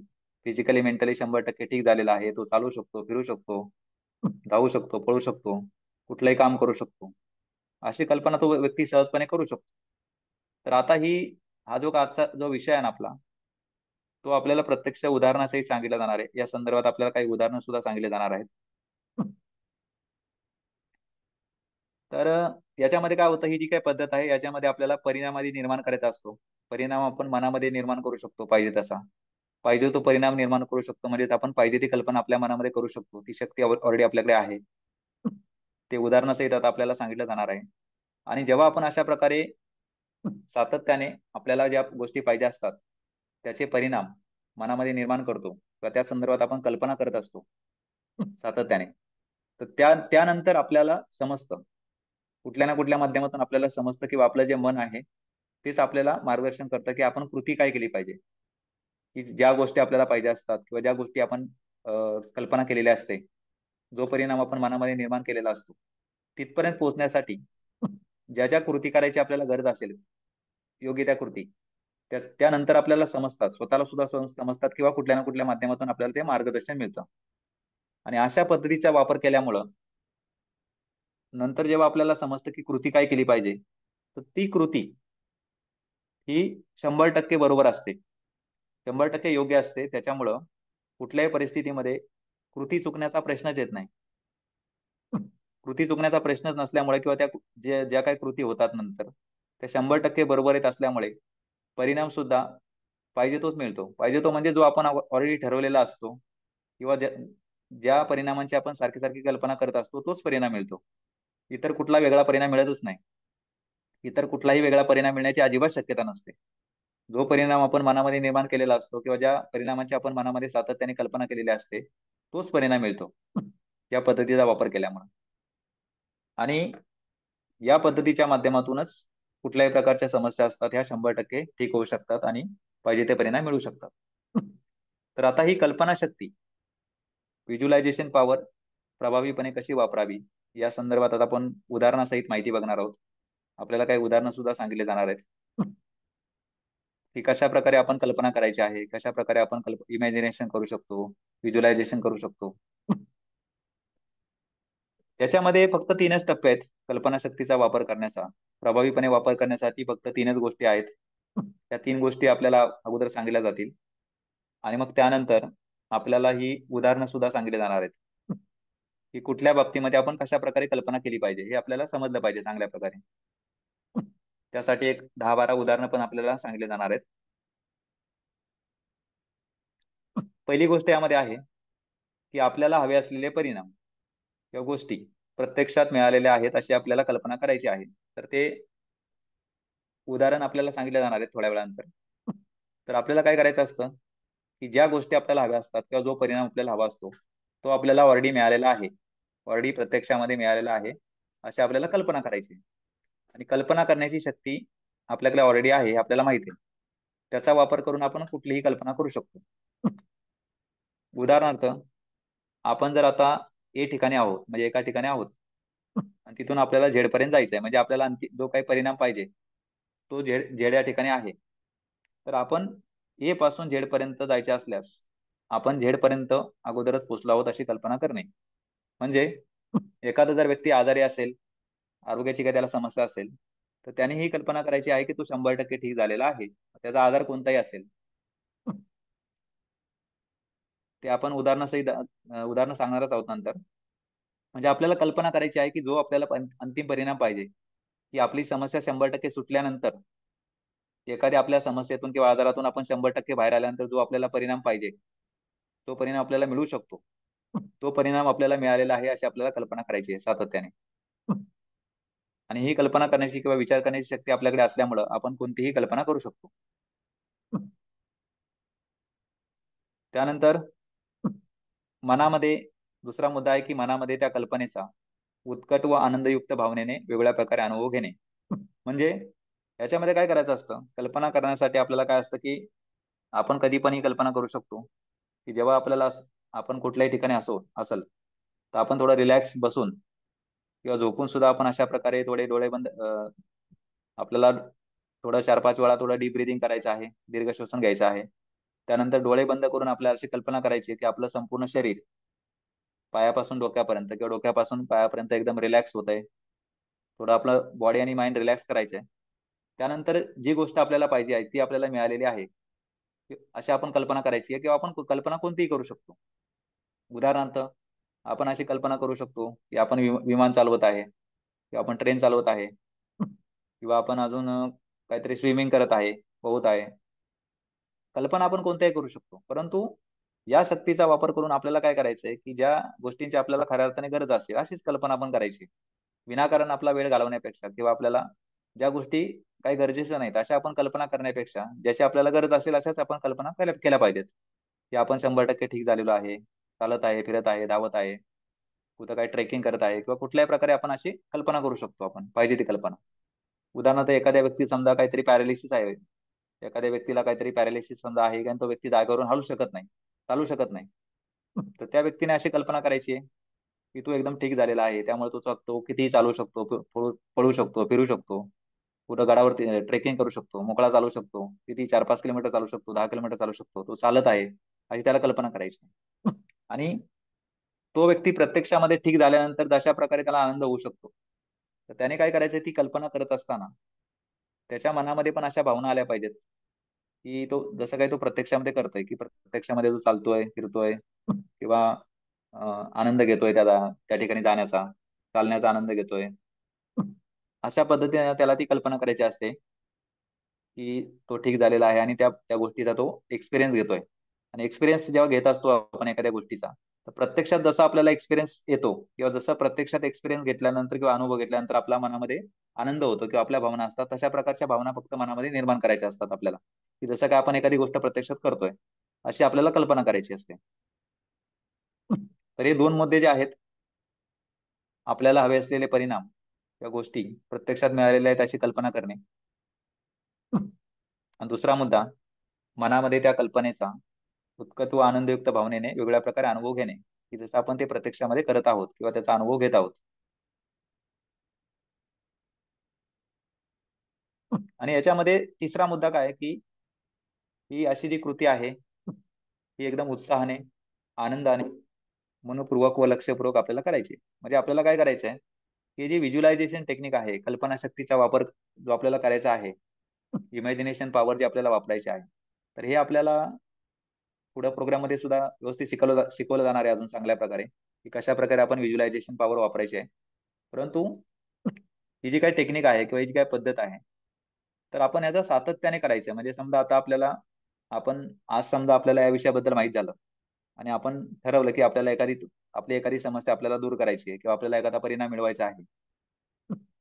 फिजिकली, मेंटली 100% ठीक झालेला आहे, तो चालू शकतो, फिरू शकतो, धावू शकतो, पळू शकतो, कुठलंही काम करू शकतो, अशी कल्पना तो व्यक्ती सहजपणे करू शकतो. तर आता हा जो आजचा जो विषय आहे ना आपला, तो आपल्याला प्रत्यक्ष उदाहरणासहित सांगितला जाणार आहे. या संदर्भात आपल्याला काही उदाहरणं सुद्धा सांगितले जाणार आहेत. तर याच्यामध्ये काय होतं, ही जी काही पद्धत आहे याच्यामध्ये आपल्याला परिणाम आधी निर्माण करायचा असतो. परिणाम आपण मनामध्ये निर्माण करू शकतो पाहिजे तसा. पाहिजे तो परिणाम निर्माण करू शकतो, म्हणजेच आपण पाहिजे ती कल्पना आपल्या मनामध्ये करू शकतो. ती शक्ती ऑलरेडी आपल्याकडे आहे. ते उदाहरणासहित आता आपल्याला सांगितलं जाणार आहे. आणि जेव्हा आपण अशा प्रकारे सातत्याने आपल्याला ज्या गोष्टी पाहिजे असतात त्याचे परिणाम मनामध्ये निर्माण करतो किंवा त्या संदर्भात आपण कल्पना करत असतो सातत्याने, तर त्यानंतर आपल्याला समजतं, कुठल्या ना कुठल्या माध्यमातून आपल्याला समजतं किंवा आपलं जे मन आहे तेच आपल्याला मार्गदर्शन करतं की आपण कृती काय केली पाहिजे. की ज्या गोष्टी आपल्याला पाहिजे असतात किंवा ज्या गोष्टी आपण कल्पना केलेल्या असते, जो परिणाम आपण मनामध्ये निर्माण केलेला असतो, तिथपर्यंत पोहोचण्यासाठी ज्या ज्या कृती करायची आपल्याला गरज असेल, योग्य त्या कृती त्यानंतर आपल्याला समजतात, स्वतःला सुद्धा समजतात किंवा कुठल्या ना कुठल्या माध्यमातून आपल्याला ते मार्गदर्शन मिळतं. आणि अशा पद्धतीचा वापर केल्यामुळं नंतर जेव्हा आपल्याला समजतं की कृती काय केली पाहिजे, तर ती कृती ही 100% बरोबर असते, 100% योग्य असते. त्याच्यामुळं कुठल्याही परिस्थितीमध्ये कृती चुकण्याचा प्रश्नच येत नाही. कृती चुकण्याचा प्रश्नच नसल्यामुळे किंवा त्या ज्या काही कृती होतात नंतर त्या 100% बरोबर येत असल्यामुळे परिणाम सुद्धा पाहिजे तोच मिळतो. पाहिजे तो म्हणजे जो आपण ऑलरेडी ठरवलेला असतो किंवा ज्या ज्या परिणामांची आपण सारखी सारखी कल्पना करत असतो तोच परिणाम मिळतो. इतर कुठला वेगळा परिणाम मिळतच नाही. इतर कुठलाही वेगळा परिणाम मिळण्याची अजिबात शक्यता नसते. जो परिणाम आपण मनामध्ये निर्माण केलेला असतो किंवा ज्या परिणामाची आपण मनामध्ये सातत्याने कल्पना केलेली असते तोच परिणाम मिळतो या पद्धतीचा वापर केल्यामुळे. आणि या पद्धतीच्या माध्यमातूनच कुठल्याही प्रकारच्या समस्या असतात ह्या 100% ठीक होऊ शकतात आणि पाहिजे ते परिणाम मिळू शकतात. तर आता ही कल्पनाशक्ती, व्हिज्युअलायझेशन पॉवर प्रभावीपणे कशी वापरावी या संदर्भात आता आपण उदाहरणासहित माहिती बघणार आहोत. आपल्याला काही उदाहरणं सुद्धा सांगितले जाणार आहेत की कशा प्रकारे आपण कल्पना करायची आहे, कशा प्रकारे आपण इमॅजिनेशन करू शकतो, व्हिज्युअलायझेशन करू शकतो. त्याच्यामध्ये फक्त 3च टप्पे आहेत कल्पनाशक्तीचा वापर करण्याचा. प्रभावीपणे वापर करण्यासाठी फक्त 3च गोष्टी आहेत. त्या 3 गोष्टी आपल्याला अगोदर सांगितल्या जातील आणि मग त्यानंतर आपल्याला ही उदाहरणं सुद्धा सांगितली जाणार आहेत की कुठल्या बाबतीमध्ये आपण कशा प्रकारे कल्पना केली पाहिजे हे आपल्याला समजलं पाहिजे चांगल्या प्रकारे. त्यासाठी एक 10-12 उदाहरणं पण आपल्याला सांगितले जाणार आहेत. पहिली गोष्ट यामध्ये आहे की आपल्याला हवे असलेले परिणाम किंवा गोष्टी प्रत्यक्षात मिळालेल्या आहेत अशी आपल्याला कल्पना करायची आहे. तर ते उदाहरण आपल्याला सांगितले जाणार आहे थोड्या वेळानंतर. तर आपल्याला काय करायचं असतं की ज्या गोष्टी आपल्याला हव्या असतात किंवा जो परिणाम आपल्याला हवा असतो तो आपल्याला ऑलरेडी मिळालेला आहे, ऑलरेडी प्रत्यक्षामध्ये मिळालेला आहे अशी आपल्याला कल्पना करायची. आणि कल्पना करण्याची शक्ती आपल्याकडे ऑलरेडी आहे हे आपल्याला माहिती आहे. त्याचा वापर करून आपण कुठलीही कल्पना करू शकतो. उदाहरणार्थ, आपण जर आता ए ठिकाणी आहोत, म्हणजे एका ठिकाणी आहोत आणि तिथून आपल्याला झेड पर्यंत जायचं आहे, म्हणजे आपल्याला जो काही परिणाम पाहिजे तो झेड या ठिकाणी आहे. तर आपण ए पासून झेड पर्यंत जायचे असल्यास आपण झेड पर्यंत अगोदरच पोहोचलो आहोत अशी कल्पना करणे. म्हणजे एखादा जर व्यक्ती आजारी असेल, आरोग्याची काही त्याला समस्या असेल, तर त्याने ही कल्पना करायची आहे की तो 100% ठीक झालेला आहे. त्याचा आजार कोणताही असेल, ते आपण उदाहरणासहित उदाहरण सांगणारच आहोत नंतर. म्हणजे आपल्याला कल्पना करायची आहे की जो आपल्याला अंतिम परिणाम पाहिजे, की आपली समस्या 100% सुटल्यानंतर एखाद्या आपल्या समस्येतून किंवा आजारातून आपण 100% बाहेर आल्यानंतर जो आपल्याला परिणाम पाहिजे, तो परिणाम आपल्याला मिळू शकतो. तो परिणाम आपल्याला मिळालेला आहे अशी आपल्याला कल्पना करायची आहे सातत्याने. आणि ही कल्पना करण्याची किंवा विचार करण्याची शक्ती आपल्याकडे असल्यामुळं आपण कोणतीही कल्पना करू शकतो. त्यानंतर मनामध्ये दुसरा मुद्दा आहे की मनामध्ये त्या कल्पनेचा उत्कट व आनंदयुक्त भावनेने वेगळ्या प्रकारे अनुभव घेणे. म्हणजे याच्यामध्ये काय करायचं असतं, कल्पना करण्यासाठी आपल्याला काय असतं की आपण कधी पण ही कल्पना करू शकतो की जेव्हा आपल्याला आपण कुठल्याही ठिकाणी असल तर आपण थोडं रिलॅक्स बसून किंवा झोपून सुद्धा आपण अशा प्रकारे थोडे डोळे बंद आपल्याला थोडं 4-5 वेळा थोडं डीप ब्रिदिंग करायचं आहे, दीर्घ श्वसन घ्यायचं आहे. त्यानंतर डोळे बंद करून आपल्याला अशी कल्पना करायची की आपलं संपूर्ण शरीर पायापासून डोक्यापर्यंत किंवा डोक्यापासून पायापर्यंत एकदम रिलॅक्स होत आहे. थोडं आपलं बॉडी आणि माइंड रिलॅक्स करायचं आहे. त्यानंतर जी गोष्ट आपल्याला पाहिजे आहे ती आपल्याला मिळालेली आहे. अशी आपण कल्पना करायची आहे, किंवा आपण कल्पना कोणतीही करू शकतो. उदाहरणार्थ, आपण अशी कल्पना करू शकतो की आपण विमान चालवत आहे, किंवा आपण ट्रेन चालवत आहे, किंवा आपण अजून काहीतरी स्विमिंग करत आहे, पोहत आहे. कल्पना आपण कोणत्याही करू शकतो. परंतु या शक्तीचा वापर करून आपल्याला काय करायचंय, की ज्या गोष्टींची आपल्याला खऱ्या अर्थाने गरज असेल अशीच कल्पना आपण करायची. विनाकारण आपला वेळ घालवण्यापेक्षा, किंवा आपल्याला ज्या गोष्टी काही गरजेच्या नाहीत अशा आपण कल्पना करण्यापेक्षा, ज्याची आपल्याला गरज असेल अशाच आपण कल्पना केल्या पाहिजेत. की आपण 100% ठीक झालेलो आहे, चालत आहे, फिरत आहे, धावत आहे, कुठं काही ट्रेकिंग करत आहे, किंवा कुठल्याही प्रकारे आपण अशी कल्पना करू शकतो आपण पाहिजे ती कल्पना. उदाहरणार्थ, एखाद्या व्यक्ती समजा काहीतरी पॅरालिसिस आहे, एखाद्या व्यक्तीला काहीतरी पॅरालिसिस समजा आहे, आणि तो व्यक्ती जागेवरून हलू शकत नाही, चालू शकत नाही. तर त्या व्यक्तीने अशी कल्पना करायची आहे की तो एकदम ठीक झालेला आहे, त्यामुळे तो कितीही चालू शकतो, पळू शकतो, फिरू शकतो, कुठं गडावरती ट्रेकिंग करू शकतो, मोकळा चालू शकतो, किती 4-5 किलोमीटर चालू शकतो, 10 किलोमीटर चालू शकतो, तो चालत आहे, अशी त्याला कल्पना करायची. आणि तो व्यक्ती प्रत्यक्षामध्ये ठीक झाल्यानंतर जशा प्रकारे त्याला आनंद होऊ शकतो, तर त्याने काय करायचं, ती कल्पना करत असताना त्याच्या मनामध्ये पण अशा भावना आल्या पाहिजेत की तो जसं काही तो प्रत्यक्षामध्ये करतोय, की प्रत्यक्षामध्ये तो चालतोय, फिरतोय, किंवा आनंद घेतोय त्याला त्या ठिकाणी जाण्याचा, चालण्याचा आनंद घेतोय. अशा पद्धतीने त्याला ती कल्पना करायची असते की तो ठीक झालेला आहे, आणि त्या त्या गोष्टीचा तो एक्सपिरियन्स घेतोय. आणि एक्सपिरियन्स जेव्हा घेत असतो आपण एखाद्या गोष्टीचा, तर प्रत्यक्षात जसा आपल्याला एक्सपिरियन्स येतो, किंवा जसं प्रत्यक्षात एक्सपिरियन्स घेतल्यानंतर किंवा अनुभव घेतल्यानंतर आपल्या मनामध्ये आनंद होतो किंवा आपल्या भावना असतात, तशा प्रकारच्या भावना फक्त मनामध्ये निर्माण करायच्या असतात आपल्याला, की जसं काय आपण एखादी गोष्ट प्रत्यक्षात करतोय, अशी आपल्याला कल्पना करायची असते. तर हे दोन मुद्दे जे आहेत, आपल्याला हवे असलेले परिणाम या गोष्टी प्रत्यक्षात मिळालेल्या आहेत अशी कल्पना करणे, आणि दुसरा मुद्दा, मनामध्ये त्या कल्पनेचा उत्कट व आनंदयुक्त भावनेने वेगळ्या प्रकारे अनुभव घेणे, की जसं आपण ते प्रत्यक्षामध्ये करत आहोत किंवा त्याचा अनुभव घेत आहोत. आणि याच्यामध्ये तिसरा मुद्दा काय आहे, की ही अशी जी कृती आहे, ही एकदम उत्साहाने, आनंदाने, मनपूर्वक व लक्षपूर्वक आपल्याला करायची आहे. म्हणजे आपल्याला काय करायचं आहे, की जी व्हिज्युअलायझेशन टेक्निक आहे, कल्पनाशक्तीचा वापर जो आपल्याला करायचा आहे, इमॅजिनेशन पॉवर जी आपल्याला वापरायची आहे, तर हे आपल्याला पुढे प्रोग्राममध्ये सुद्धा व्यवस्थित शिकवलं जाणार आहे अजून चांगल्या प्रकारे, की कशा प्रकारे आपण व्हिज्युअलायझेशन पॉवर वापरायची आहे. परंतु ही जी काही टेक्निक आहे किंवा ही जी काही पद्धत आहे, तर आपण याचा सातत्याने करायचं. म्हणजे समजा आता आपण आज समजा आपल्याला या विषयाबद्दल माहित झालं, आणि आपण ठरवलं की आपली एखादी समस्या आपल्याला दूर करायची आहे, किंवा आपल्याला एखादा परिणाम मिळवायचा आहे,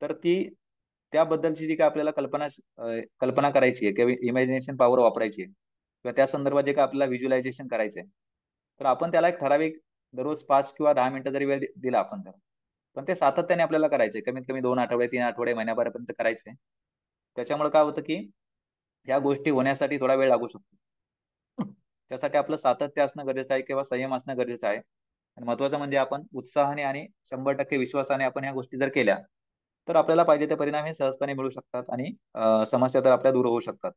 तर त्याबद्दलची जी काही आपल्याला कल्पना करायची आहे, किंवा इमॅजिनेशन पॉवर वापरायची आहे, किंवा त्या संदर्भात जे काही आपल्याला व्हिज्युअलायझेशन करायचं आहे, तर आपण त्याला एक ठराविक दररोज 5 किंवा 10 मिनिटं जरी वेळ दिला आपण तर, पण ते सातत्याने आपल्याला करायचंय, कमीत कमी 2 आठवडे, 3 आठवडे, महिन्याभरापर्यंत करायचंय. त्याच्यामुळे काय होतं, की या गोष्टी होण्यासाठी थोडा वेळ लागू शकतो. त्यासाठी आपलं सातत्य असणं गरजेचं आहे, किंवा संयम असणं गरजेचं आहे. आणि महत्वाचं म्हणजे आपण उत्साहाने आणि 100% विश्वासाने आपण या गोष्टी जर केल्या, तर आपल्याला पाहिजे ते परिणाम हे सहजपणे मिळू शकतात, आणि समस्या तर आपल्या दूर होऊ शकतात.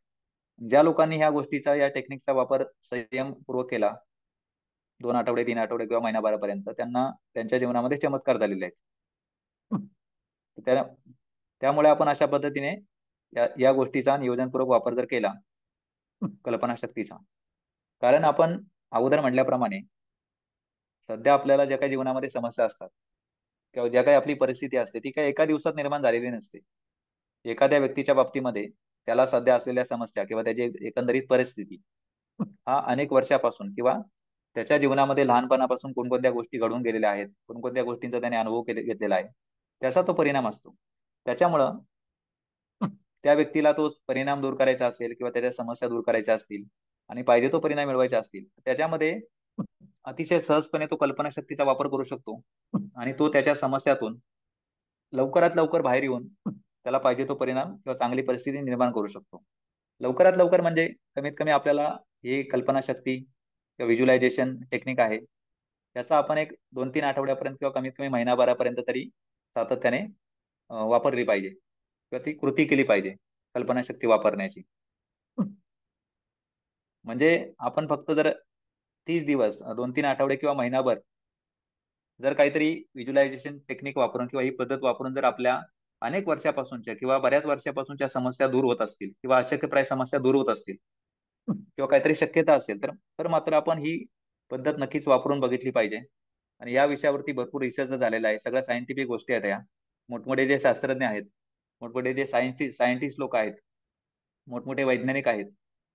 ज्या लोकांनी ह्या गोष्टीचा, या टेक्निकचा वापर संयमपूर्वक केला, 2 आठवडे, 3 आठवडे किंवा महिनाभरापर्यंत, त्यांना त्यांच्या जीवनामध्ये चमत्कार झालेले आहेत. त्या त्यामुळे आपण अशा पद्धतीने या गोष्टीचा नियोजनपूर्वक वापर जर केला, कल्पनाशक्तीचा, कारण आपण अगोदर म्हटल्याप्रमाणे सध्या आपल्याला ज्या काही जीवनामध्ये समस्या असतात, किंवा ज्या काही आपली परिस्थिती असते, ती काही एका दिवसात निर्माण झालेली नसते. एखाद्या व्यक्तीच्या बाबतीमध्ये त्याला सध्या असलेल्या समस्या किंवा त्याची एकंदरीत परिस्थिती हा अनेक वर्षापासून, किंवा त्याच्या जीवनामध्ये लहानपणापासून कोणकोणत्या गोष्टी घडून गेलेल्या आहेत, कोणकोणत्या गोष्टींचा त्याने अनुभव घेतलेला आहे, त्याचा तो परिणाम असतो. त्याच्यामुळं त्या व्यक्तीला तो परिणाम दूर करायचा असेल, किंवा त्याच्या समस्या दूर करायच्या असतील, आणि पाहिजे तो परिणाम मिळवायचा असतील, त्याच्यामध्ये अतिशय सहजपणे तो कल्पनाशक्तीचा वापर करू शकतो, आणि तो त्याच्या समस्यातून लवकरात लवकर बाहेर येऊन त्याला पाहिजे तो परिणाम किंवा चांगली परिस्थिती निर्माण करू शकतो. लवकरात लवकर म्हणजे कमीत कमी आपल्याला ही कल्पनाशक्ती किंवा व्हिज्युअलायझेशन टेक्निक आहे, याचा आपण एक 2-3 आठवड्यापर्यंत किंवा कमीत कमी महिनाभरापर्यंत तरी सातत्याने वापरली पाहिजे, किंवा ती कृती केली पाहिजे कल्पनाशक्ती वापरण्याची. म्हणजे आपण फक्त जर 30 दिवस, 2-3 आठवडे किंवा महिनाभर जर काहीतरी व्हिज्युअलायझेशन टेक्निक वापरून किंवा ही पद्धत वापरून जर आपल्या अनेक वर्षापासूनच्या किंवा बऱ्याच वर्षापासूनच्या समस्या दूर होत असतील, किंवा अशक्यप्राय समस्या दूर होत असतील, किंवा काहीतरी शक्यता असेल तर तर मात्र आपण ही पद्धत नक्कीच वापरून बघितली पाहिजे. आणि या विषयावरती भरपूर रिसर्च झालेला आहे. सगळ्या सायंटिफिक गोष्टी आहेत या. मोठमोठे जे शास्त्रज्ञ आहेत, मोठमोठे जे सायंटिस्ट लोक आहेत, मोठमोठे वैज्ञानिक आहेत,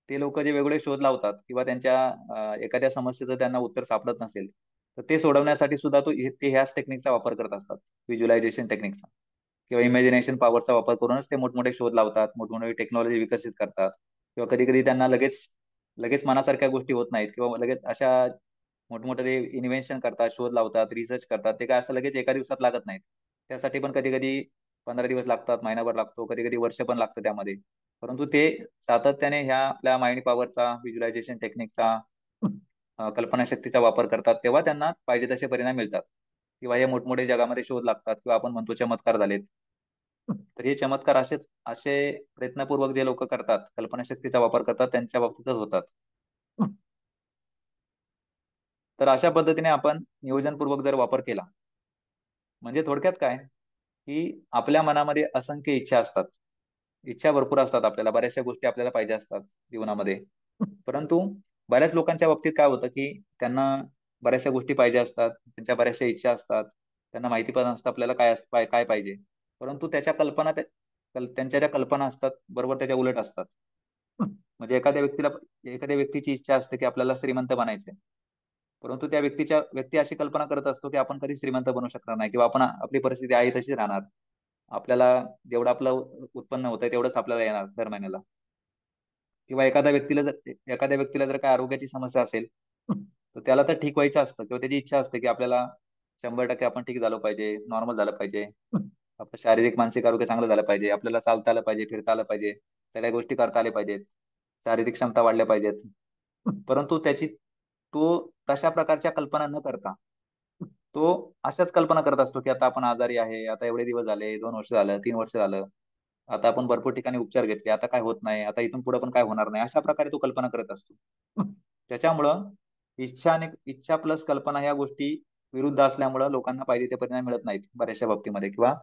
ते लोक जे वेगवेगळे शोध लावतात किंवा त्यांच्या एखाद्या समस्येचं त्यांना उत्तर सापडत नसेल तर ते सोडवण्यासाठी सुद्धा ते ह्याच टेक्निकचा वापर करत असतात, व्हिज्युअलायझेशन टेक्निकचा किंवा इमॅजिनेशन पॉवरचा वापर करूनच ते मोठमोठे शोध लावतात, मोठमोठे टेक्नॉलॉजी विकसित करतात. किंवा कधी कधी त्यांना लगेच लगेच मनासारख्या गोष्टी होत नाहीत किंवा लगेच अशा मोठमोठे ते इन्व्हेन्शन करतात, शोध लावतात, रिसर्च करतात, ते काय असं लगेच एका दिवसात लागत नाहीत. त्यासाठी पण कधी कधी 15 दिवस लागतात, महिनाभर लागतो, कधी कधी वर्ष पण लागतं त्यामध्ये. परंतु ते सातत्याने ह्या आपल्या माइंड पॉवरचा, व्हिज्युअलायझेशन टेक्निकचा, कल्पनाशक्तीचा वापर करतात, तेव्हा त्यांना पाहिजे तसे परिणाम मिळतात. किंवा हे मोठमोठे जगामध्ये शोध लागतात किंवा आपण म्हणतो चमत्कार झालेत. तर हे चमत्कार असे प्रयत्नपूर्वक जे लोक करतात, कल्पनाशक्तीचा वापर करतात, त्यांच्या बाबतीतच होतात. तर अशा पद्धतीने आपण नियोजनपूर्वक जर वापर केला, म्हणजे थोडक्यात काय, की आपल्या मनामध्ये असंख्य इच्छा असतात. इच्छा भरपूर असतात, आपल्याला बऱ्याचशा गोष्टी आपल्याला पाहिजे असतात जीवनामध्ये. परंतु बऱ्याच लोकांच्या बाबतीत काय होतं, की त्यांना बऱ्याचशा गोष्टी पाहिजे असतात, त्यांच्या बऱ्याचशा इच्छा असतात, त्यांना माहिती पण असतं आपल्याला काय पाहिजे. परंतु त्यांच्या ज्या कल्पना असतात बरोबर त्याच्या उलट असतात. म्हणजे एखाद्या व्यक्तीची इच्छा असते की आपल्याला श्रीमंत बनायचंय, परंतु व्यक्ती अशी कल्पना करत असतो की आपण कधी श्रीमंत बनू शकणार नाही किंवा आपण आपली परिस्थिती आहे तशीच राहणार. आपल्याला जेवढं आपलं उत्पन्न होतंय तेवढंच आपल्याला येणार दर महिन्याला. किंवा एखाद्या व्यक्तीला जर काय आरोग्याची समस्या असेल तर त्याला तर ठीक व्हायचं असतं किंवा त्याची इच्छा असते की आपल्याला 100% आपण ठीक झालो पाहिजे, नॉर्मल झालं पाहिजे, आपलं शारीरिक मानसिक आरोग्य चांगलं झालं पाहिजे, आपल्याला चालता आलं पाहिजे, फिरता आलं पाहिजे, सगळ्या गोष्टी करता आल्या पाहिजेत, शारीरिक क्षमता वाढल्या पाहिजेत. परंतु तो तशा प्रकारच्या कल्पना न करता तो अशाच कल्पना करत असतो की आता आपण आजारी आहे, आता एवढे दिवस झाले, 2 वर्ष झालं, 3 वर्ष झालं, आता आपण भरपूर ठिकाणी उपचार घेतले, आता काय होत नाही, आता इथून पुढे पण काय होणार नाही, अशा प्रकारे तो कल्पना करत असतो. त्याच्यामुळं इच्छा प्लस कल्पना ह्या गोष्टी विरुद्ध असल्यामुळं लोकांना पाहिजे ते परिणाम मिळत नाहीत बऱ्याचशा बाबतीमध्ये. किंवा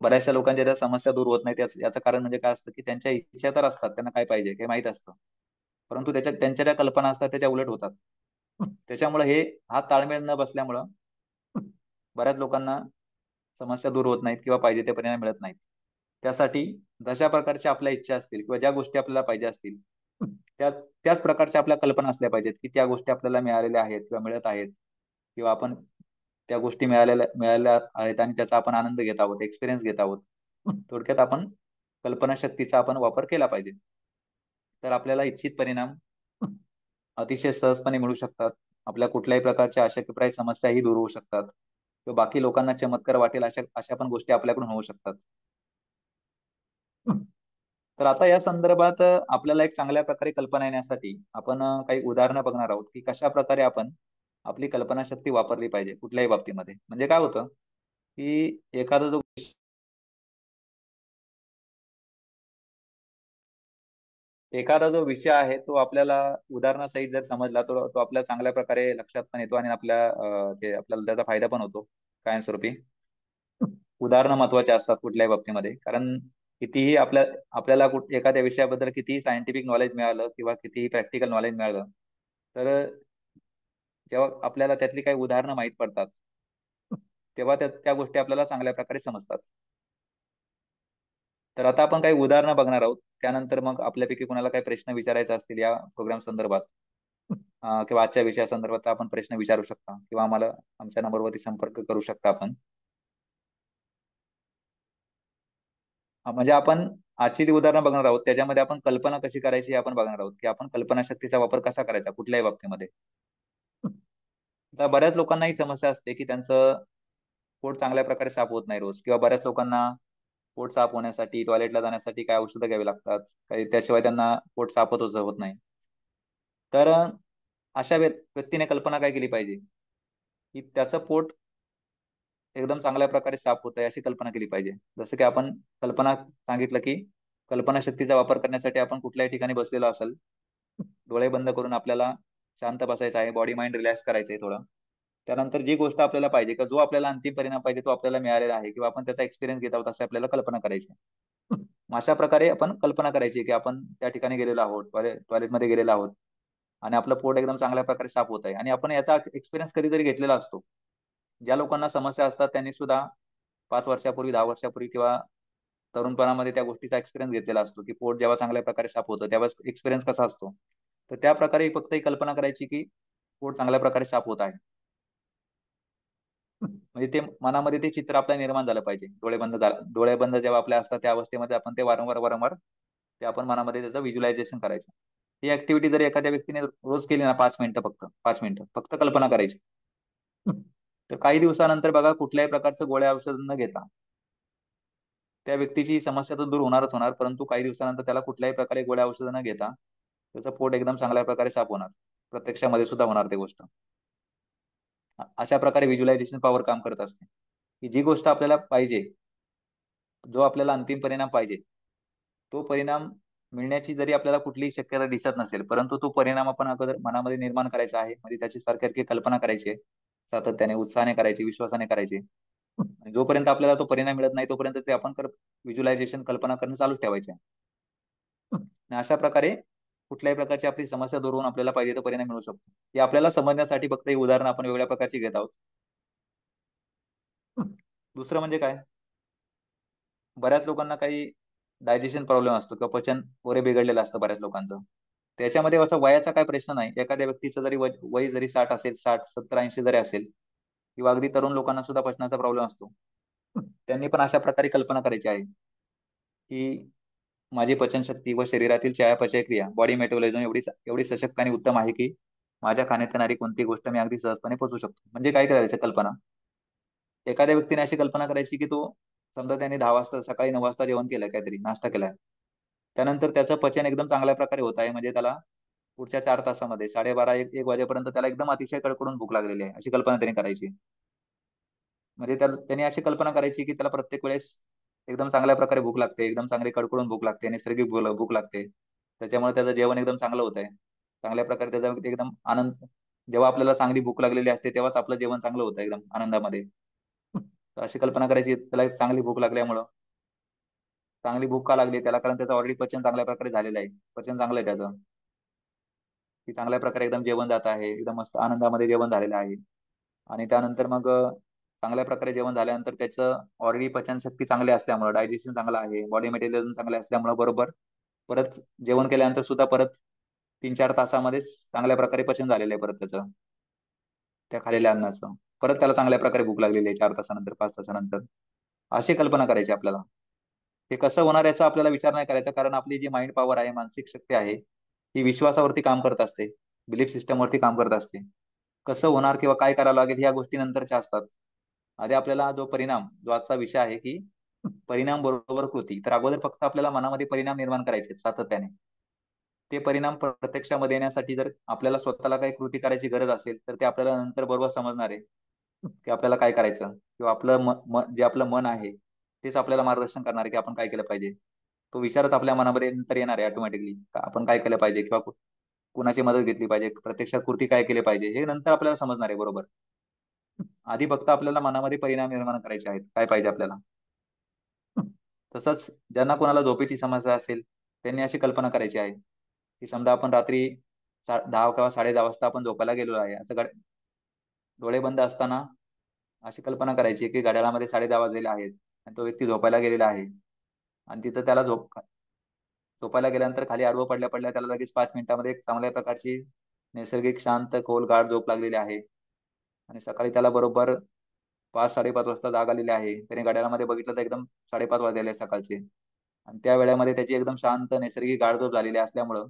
बऱ्याचशा लोकांच्या त्या समस्या दूर होत नाहीत. याचं कारण म्हणजे काय असतं, की त्यांच्या इच्छा तर असतात, त्यांना काय पाहिजे हे माहित असतं, परंतु त्यांच्या ज्या कल्पना असतात त्याच्या उलट होतात. त्याच्यामुळे हा ताळमेळ न बसल्यामुळं बऱ्याच लोकांना समस्या दूर होत नाहीत किंवा पाहिजे ते परिणाम मिळत नाहीत. त्यासाठी जशा प्रकारच्या आपल्या इच्छा असतील किंवा ज्या गोष्टी आपल्याला पाहिजे असतील त्याच प्रकारच्या आपल्या कल्पना असल्या पाहिजेत, की त्या गोष्टी आपल्याला मिळालेल्या आहेत किंवा मिळत आहेत, किंवा आपण त्या गोष्टी मिळालेल्या आहेत आणि त्याचा आपण आनंद घेत आहोत, एक्सपिरियन्स घेत आहोत. थोडक्यात आपण कल्पनाशक्तीचा आपण वापर केला पाहिजे. तर आपल्याला इच्छित परिणाम अतिशय सहजपणे मिळू शकतात. आपल्या कुठल्याही प्रकारच्या अशक्यप्राय समस्याही दूर होऊ शकतात किंवा बाकी लोकांना चमत्कार वाटेल अशा अशा पण गोष्टी आपल्याकडून होऊ शकतात. तर आता या संदर्भात आपल्याला एक चांगल्या प्रकारे कल्पना येण्यासाठी आपण काही उदाहरणं बघणार आहोत, की कशा प्रकारे आपण आपली कल्पनाशक्ती वापरली पाहिजे कुठल्याही बाबतीमध्ये. म्हणजे काय होतं, की एखादा जो विषय आहे तो आपल्याला उदाहरणासहित जर समजला तो आपल्याला चांगल्या प्रकारे लक्षात पण येतो आणि आपल्याला त्याचा फायदा पण होतो कायमस्वरूपी. उदाहरणं महत्वाचे असतात कुठल्याही बाबतीमध्ये, कारण कितीही आपल्याला एखाद्या विषयाबद्दल कितीही सायंटिफिक नॉलेज मिळालं किंवा कितीही प्रॅक्टिकल नॉलेज मिळालं, तर जेव्हा आपल्याला त्यातली काही उदाहरणं माहीत पडतात तेव्हा त्या गोष्टी आपल्याला चांगल्या प्रकारे समजतात. तर आता आपण काही उदाहरणं बघणार आहोत. त्यानंतर मग आपल्यापैकी कोणाला काही प्रश्न विचारायचे असतील या प्रोग्राम संदर्भात किंवा आजच्या विषयासंदर्भात आपण प्रश्न विचारू शकता किंवा आम्हाला आमच्या नंबरवरती संपर्क करू शकता आपण. म्हणजे आपण आजची जी उदाहरणं बघणार आहोत त्याच्यामध्ये आपण कल्पना कशी करायची हे आपण बघणार आहोत, की आपण कल्पनाशक्तीचा वापर कसा करायचा कुठल्याही बाबतीमध्ये. आता बऱ्याच लोकांना ही समस्या असते की त्यांचं पोट चांगल्या प्रकारे साफ होत नाही रोज, किंवा बऱ्याच लोकांना पोट साफ होण्यासाठी टॉयलेटला जाण्यासाठी काय औषधं घ्यावी लागतात, काही त्याशिवाय त्यांना पोट साफच होत नाही. तर अशा व्यक्तीने कल्पना काय केली पाहिजे, की त्याचं पोट एकदम चांगल्या प्रकारे साफ होत आहे अशी कल्पना केली पाहिजे. जसं की आपण कल्पना सांगितलं, की कल्पनाशक्तीचा वापर करण्यासाठी आपण कुठल्याही ठिकाणी बसलेलो असेल, डोळे बंद करून आपल्याला शांत बसायचं आहे, बॉडी माइंड रिलॅक्स करायचं आहे थोडं. त्यानंतर जी गोष्ट आपल्याला पाहिजे किंवा जो आपल्याला अंतिम परिणाम पाहिजे तो आपल्याला मिळालेला आहे किंवा आपण त्याचा एक्सपिरियन्स घेत आहोत असे आपल्याला कल्पना करायची. मग अशा प्रकारे आपण कल्पना करायची की आपण त्या ठिकाणी गेलेलो आहोत, टॉयलेटमध्ये गेलेलो आहोत आणि आपलं पोट एकदम चांगल्या प्रकारे साफ होत आहे. आणि आपण याचा एक्सपिरियन्स कधीतरी घेतलेला असतो. ज्या लोकांना समस्या असतात त्यांनी सुद्धा 5 वर्षापूर्वी, 10 वर्षापूर्वी किंवा तरुणपणामध्ये त्या गोष्टीचा एक्सपिरियन्स घेतलेला असतो की पोट जेव्हा चांगल्या प्रकारे साफ होतं त्यावेळेस एक्सपिरियन्स कसा असतो. तर त्या प्रकारे फक्त ही कल्पना करायची की पोट चांगल्या प्रकारे साफ होत आहे. म्हणजे ते मनामध्ये ते चित्र आपल्या निर्माण झालं पाहिजे. डोळे बंद जेव्हा आपल्या असतात त्या अवस्थेमध्ये आपण ते वारंवार वारंवार ते आपण मनामध्ये त्याचं व्हिज्युअलायझेशन करायचं. ही ऍक्टिव्हिटी जर एखाद्या व्यक्तीने रोज केली ना, 5 मिनिटं, फक्त 5 मिनिटं फक्त कल्पना करायची, तर काही दिवसानंतर बघा कुठल्याही प्रकारचं गोळ्या औषध न घेता त्या व्यक्तीची समस्या तर दूर होणारच होणार, परंतु काही दिवसानंतर त्याला कुठल्याही प्रकारे गोळ्या औषध न घेता त्याचं पोट एकदम चांगल्या प्रकारे साफ होणार. प्रत्यक्षामध्ये सुद्धा होणार ते गोष्ट. अशा प्रकारे व्हिज्युअलायझेशन पॉवर काम करत असते, की जी गोष्ट आपल्याला पाहिजे, जो आपल्याला अंतिम परिणाम पाहिजे, तो परिणाम मिळण्याची जरी आपल्याला कुठलीही शक्यता दिसत नसेल, परंतु तो परिणाम आपण अगोदर मनामध्ये निर्माण करायचा आहे. म्हणजे त्याची सारखी कल्पना करायची आहे, सातत्याने उत्साहाने करायची, विश्वासाने करायची. आणि जोपर्यंत आपल्याला तो परिणाम मिळत नाही तोपर्यंत ते आपण व्हिज्युअलायझेशन कल्पना करणं चालूच ठेवायचे. आणि अशा प्रकारे कुठल्याही प्रकारची आपली समस्या दूर होऊन आपल्याला पाहिजे तो परिणाम मिळू शकतो. हे आपल्याला समजण्यासाठी फक्त ही उदाहरणं आपण वेगळ्या प्रकारची घेत आहोत. दुसरं म्हणजे काय, बऱ्याच लोकांना काही डायजेशन प्रॉब्लेम असतो किंवा पचन वगैरे बिघडलेलं असतं बऱ्याच लोकांचं. त्याच्यामध्ये असा वयाचा काय प्रश्न नाही. एखाद्या व्यक्तीचं जरी वय जरी 60 असेल, 60, 70, 80 जरी असेल, किंवा अगदी तरुण लोकांना सुद्धा पचनाचा प्रॉब्लेम असतो, त्यांनी पण अशा प्रकारे कल्पना करायची आहे की माझी पचनशक्ती व शरीरातील चयापचय क्रिया, बॉडी मेटाबॉलिझम एवढी एवढी सशक्त आणि उत्तम आहे की माझ्या खाण्यात येणारी कोणती गोष्ट मी अगदी सहजपणे पचवू शकतो. म्हणजे काय करायचं कल्पना, एखाद्या व्यक्तीने अशी कल्पना करायची की तो, समजा त्याने 10 वाजता, सकाळी 9 वाजता जेवण केलंय, काहीतरी नाश्ता केलाय, त्यानंतर त्याचं पचन एकदम चांगल्या प्रकारे होत आहे. म्हणजे त्याला पुढच्या 4 तासामध्ये 12:30, 1 वाजेपर्यंत त्याला एकदम अतिशय कडकडून भूक लागलेली आहे, अशी कल्पना त्याने करायची. म्हणजे त्याने अशी कल्पना करायची की त्याला प्रत्येक वेळेस एकदम चांगल्या प्रकारे भूक लागते, एकदम चांगली कडकडून भूक लागते, नैसर्गिक भूक लागते. त्याच्यामुळे त्याचं जेवण एकदम चांगलं होत आहे. चांगल्या प्रकारे त्याचा एकदम आनंद, जेव्हा आपल्याला चांगली भूक लागलेली असते तेव्हाच आपलं जेवण चांगलं होतं एकदम आनंदामध्ये. तर अशी कल्पना करायची त्याला एक चांगली भूक लागल्यामुळं. चांगली भूक का लागली त्याला, कारण त्याचं ऑलरेडी पचन चांगल्या प्रकारे झालेलं आहे, पचन चांगलं आहे त्याचं, की चांगल्या प्रकारे एकदम जेवण जात आहे, एकदम मस्त आनंदामध्ये जेवण झालेलं आहे. आणि त्यानंतर मग चांगल्या प्रकारे जेवण झाल्यानंतर त्याचं ऑलरेडी पचनशक्ती चांगली असल्यामुळे, डायजेशन चांगलं आहे, बॉडी मेटेरियल चांगले असल्यामुळे, बरोबर परत जेवण केल्यानंतर सुद्धा परत 3-4 तासामध्येच चांगल्या प्रकारे पचन झालेलं आहे परत त्याचं, त्या खाल्लेल्या अन्नाचं. परत त्याला चांगल्या प्रकारे भूक लागलेली आहे 4 तासानंतर, 5 तासानंतर. अशी कल्पना करायची आपल्याला. हे कसं होणार याचा आपल्याला विचार नाही करायचा, कारण आपली जी माइंड पॉवर आहे, मानसिक शक्ती आहे, ही विश्वासावरती काम करत असते, बिलीफ सिस्टमवरती काम करत असते. कसं होणार किंवा काय करावं लागेल ह्या गोष्टी नंतरच्या असतात. आधी आपल्याला जो परिणाम, जो आजचा विषय आहे की परिणाम बरोबर कृती, तर अगोदर फक्त आपल्याला मनामध्ये परिणाम निर्माण करायचे सातत्याने. ते परिणाम प्रत्यक्षामध्ये येण्यासाठी जर आपल्याला स्वतःला काही कृती करायची गरज असेल तर ते आपल्याला नंतर बरोबर समजणार आहे की आपल्याला काय करायचं, किंवा जे आपलं मन आहे तेच आपल्याला मार्गदर्शन करणार आहे की आपण काय केलं पाहिजे. तो विचारच आपल्या मनामध्ये नंतर येणार आहे ऑटोमॅटिकली, आपण काय केलं पाहिजे किंवा कुणाची मदत घेतली पाहिजे, प्रत्यक्षात कृती काय केली पाहिजे, हे नंतर आपल्याला समजणार आहे बरोबर. आधी फक्त आपल्याला मनामध्ये परिणाम निर्माण करायचे आहेत, काय पाहिजे आपल्याला. तसंच ज्यांना कोणाला झोपेची समस्या असेल त्यांनी अशी कल्पना करायची आहे की समजा आपण रात्री 10 किंवा 10:30 वाजता आपण झोपायला गेलो आहे, असं डोळे बंद असताना अशी कल्पना करायची की घड्याळामध्ये 10:30 वाजलेले आहेत आणि तो व्यक्ती झोपायला गेलेला आहे. आणि तिथं त्याला झोपायला गेल्यानंतर खाली आडवं पडल्या पडल्या त्याला लगेच 5 मिनिटामध्ये एक चांगल्या प्रकारची नैसर्गिक शांत खोल गाढ झोप लागलेली आहे. आणि सकाळी त्याला बरोबर 5-5:30 वाजता जाग आलेली आहे. त्याने घड्याळामध्ये बघितलं तर एकदम 5:30 वाजलेले आहेत सकाळचे. आणि त्या वेळेमध्ये त्याची एकदम शांत नैसर्गिक गाढ झोप झालेली असल्यामुळं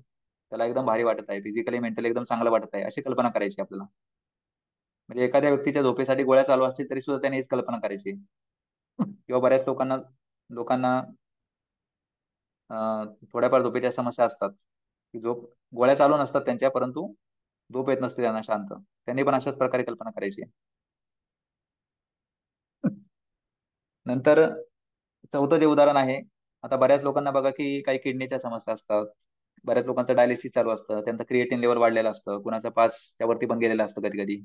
त्याला एकदम भारी वाटत आहे, फिजिकली मेंटली एकदम चांगलं वाटत आहे, अशी कल्पना करायची आपल्याला. म्हणजे एखाद्या व्यक्तीच्या झोपेसाठी गोळ्या चालू असतील तरी सुद्धा त्याने हीच कल्पना करायची. किंवा बऱ्याच लोकांना लोकांना थोड्याफार झोपेच्या समस्या असतात, की गोळ्या चालू नसतात त्यांच्या, परंतु झोप येत नसते त्यांना शांत. त्यांनी पण अशाच प्रकारे कल्पना करायची. नंतर चौथं जे उदाहरण आहे, आता बऱ्याच लोकांना बघा की काही किडनीच्या समस्या असतात. बऱ्याच लोकांचं डायलिसिस चालू असतं, त्यांचं क्रिएटिन लेवल वाढलेलं असतं, कुणाचं 5च्या वरती पण गेलेलं असतं कधी कधी.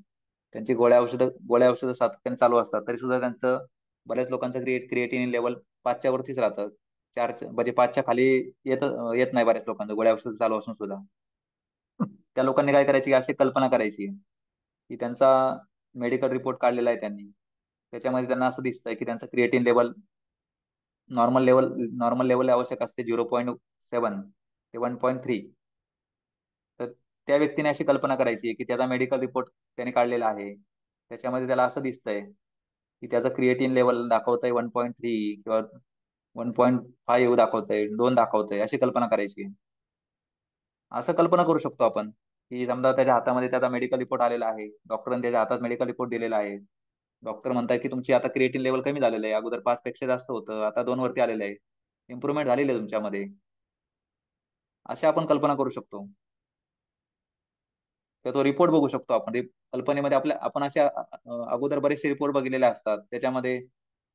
त्यांची गोळ्या औषधं सातत्याने चालू असतात तरी सुद्धा त्यांचं, बऱ्याच लोकांचं क्रिएटिन लेवल 5च्या वरतीच राहतं. म्हणजे 5च्या खाली येत येत नाही बऱ्याच लोकांना गोळ्या औषध चालू असून सुद्धा. त्या लोकांनी काय करायची, अशी कल्पना करायची की त्यांचा मेडिकल रिपोर्ट काढलेला आहे त्यांनी, त्याच्यामध्ये त्यांना असं दिसतंय की त्यांचं क्रिएटिन लेवल नॉर्मल लेवल आवश्यक असते 0.7 ते 1.3. तर त्या व्यक्तीने अशी कल्पना करायची की त्याचा मेडिकल रिपोर्ट त्याने काढलेला आहे, त्याच्यामध्ये त्याला असं दिसतंय की त्याचं क्रिएटिन लेवल दाखवतंय 1.3 किंवा 1.5 दाखवतंय, 2 दाखवतंय, अशी कल्पना करायची. असं कल्पना करू शकतो आपण की समजा त्याच्या हातामध्ये त्याचा मेडिकल रिपोर्ट आलेला आहे, डॉक्टरांनी त्याच्या हातात मेडिकल रिपोर्ट दिलेला आहे. डॉक्टर म्हणतात की तुमची आता क्रिएटिन लेवल कमी झालेलं आहे, अगोदर 5 पेक्षा जास्त होतं, आता 2 वरती आलेलं आहे, इम्प्रुव्हमेंट झालेली आहे तुमच्यामध्ये. अशा आपण कल्पना करू शकतो. तर तो रिपोर्ट बघू शकतो आपण. कल्पनेमध्ये आपल्या आपण अशा अगोदर बरेचसे रिपोर्ट बघितलेले असतात. त्याच्यामध्ये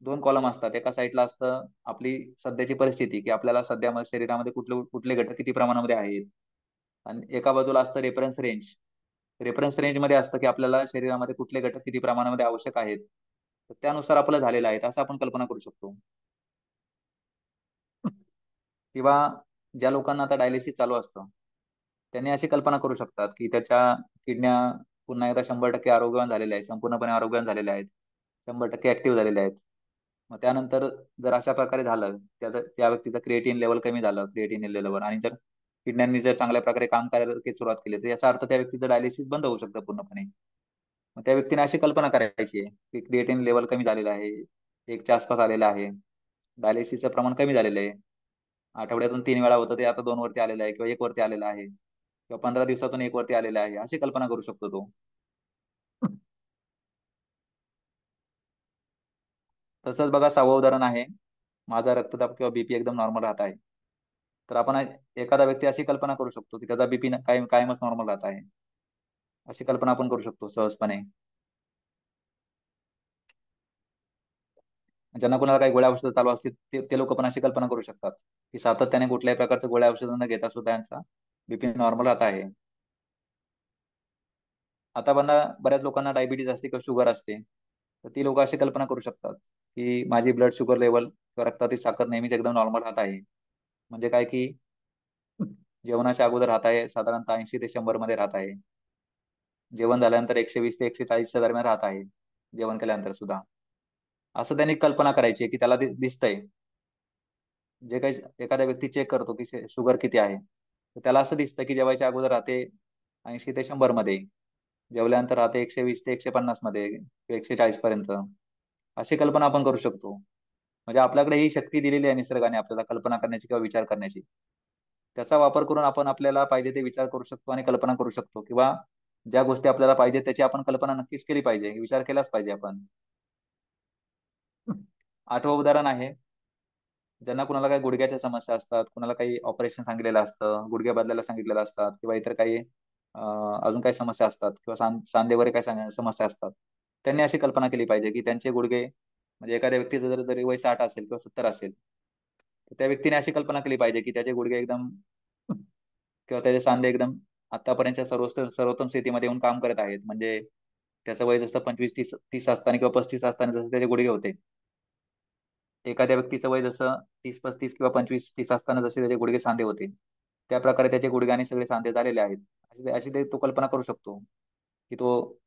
2 कॉलम असतात. एका साईडला असतं आपली सध्याची परिस्थिती, की आपल्याला सध्या शरीरामध्ये कुठले कुठले घटक किती प्रमाणामध्ये आहेत. आणि एका बाजूला असतं रेफरन्स रेंज. रेफरन्स रेंजमध्ये असतं की आपल्याला शरीरामध्ये कुठले घटक किती प्रमाणामध्ये आवश्यक आहेत. तर त्यानुसार आपलं झालेलं आहे, असं आपण कल्पना करू शकतो. किंवा ज्या लोकांना आता डायलिसिस चालू असतं, त्यांनी अशी कल्पना करू शकतात की त्याच्या किडन्या पुन्हा एकदा 100% आरोग्यवान झालेल्या आहेत, संपूर्णपणे आरोग्यवान झालेल्या आहेत, 100% ऍक्टिव्ह झालेल्या आहेत. मग त्यानंतर जर अशा प्रकारे झालं, त्या व्यक्तीचं क्रिएटिन लेवल कमी झालं, क्रिएटिन लेवल, आणि जर किडन्यांनी जर चांगल्या प्रकारे काम करायला सुरुवात केली, तर याचा अर्थ त्या व्यक्तीचं डायलिसिस बंद होऊ शकतं पूर्णपणे. मग त्या व्यक्तीने अशी कल्पना करायची आहे की क्रिएटिन लेवल कमी झालेलं आहे, 1च्या आसपास आलेलं आहे, डायलिसिसचं प्रमाण कमी झालेलं आहे, आठवड्यातून 3 वेळा होतं ते आता 2 वरती आलेलं आहे, किंवा 1 वरती आलेलं आहे, किंवा 15 दिवसातून 1 वरती आलेलं आहे, अशी कल्पना करू शकतो तो. तसंच बघा 6वं उदाहरण आहे, माझा रक्तदाब किंवा बीपी एकदम नॉर्मल राहत आहे. तर आपण एखादा व्यक्ती अशी कल्पना करू शकतो की त्याचा बीपी कायमच नॉर्मल राहत आहे, अशी कल्पना आपण करू शकतो सहजपणे. ज्यांना कोणाला काही गोळ्या औषधं चालू असतील ते लोक पण अशी कल्पना करू शकतात की सातत्याने कुठल्याही प्रकारचं गोळ्या औषधं न घेता सुद्धा यांचा बीपी नॉर्मल राहत आहे. आता बऱ्याच लोकांना डायबिटीज असते किंवा शुगर असते, तर ती लोक अशी कल्पना करू शकतात की माझी ब्लड शुगर लेवल किंवा रक्तातील साखर नेहमीच एकदम नॉर्मल राहत आहे. म्हणजे काय की जेवणाच्या अगोदर राहत आहे साधारणतः 80 ते 100 मध्ये राहत आहे, जेवण झाल्यानंतर 120 ते 140च्या दरम्यान राहत आहे, जेवण केल्यानंतर सुद्धा. असं त्यांनी कल्पना करायची की त्याला दिसतंय, जे काही एखाद्या व्यक्ती चेक करतो की शुगर किती आहे, तर त्याला असं दिसतं की जेवायच्या अगोदर राहते 80 ते 100 मध्ये, जेवल्यानंतर राहते 120 ते 150 मध्ये, 140 पर्यंत. अशी कल्पना आपण करू शकतो. म्हणजे आपल्याकडे ही शक्ती दिलेली आहे निसर्गाने आपल्याला कल्पना करण्याची किंवा विचार करण्याची. त्याचा वापर करून आपण आपल्याला पाहिजे ते विचार करू शकतो आणि कल्पना करू शकतो, किंवा ज्या गोष्टी आपल्याला पाहिजे त्याची आपण कल्पना नक्कीच केली पाहिजे, विचार केलाच पाहिजे आपण. 8वं उदाहरण आहे, ज्यांना कुणाला काही गुडघ्याच्या समस्या असतात, कुणाला काही ऑपरेशन सांगितलेलं असतं, गुडघे बदलायला सांगितलेलं असतात, किंवा इतर काही अजून काही समस्या असतात, किंवा सांधे वगैरे काही समस्या असतात. त्यांनी अशी कल्पना केली पाहिजे की त्यांचे गुडघे, म्हणजे एखाद्या व्यक्तीचं जरी वय 60 असेल किंवा 70 असेल, तर त्या व्यक्तीने अशी कल्पना केली पाहिजे की त्याचे गुडघे एकदम किंवा त्याचे सांधे एकदम आतापर्यंतच्या सर्वोत्तम स्थितीमध्ये येऊन काम करत आहेत. म्हणजे त्याचं वय जसं 25-30 असताना किंवा 35 असताना जसं त्याचे गुडघे होते, एखाद्या व्यक्तीचं वय जसं 30-35 किंवा 25-30 असताना जसे त्याचे गुडघे सांधे होते, त्या प्रकारे त्याचे गुडघे आणि सगळे सांधे झालेले आहेत. अशी ते तो कल्पना करू शकतो की तो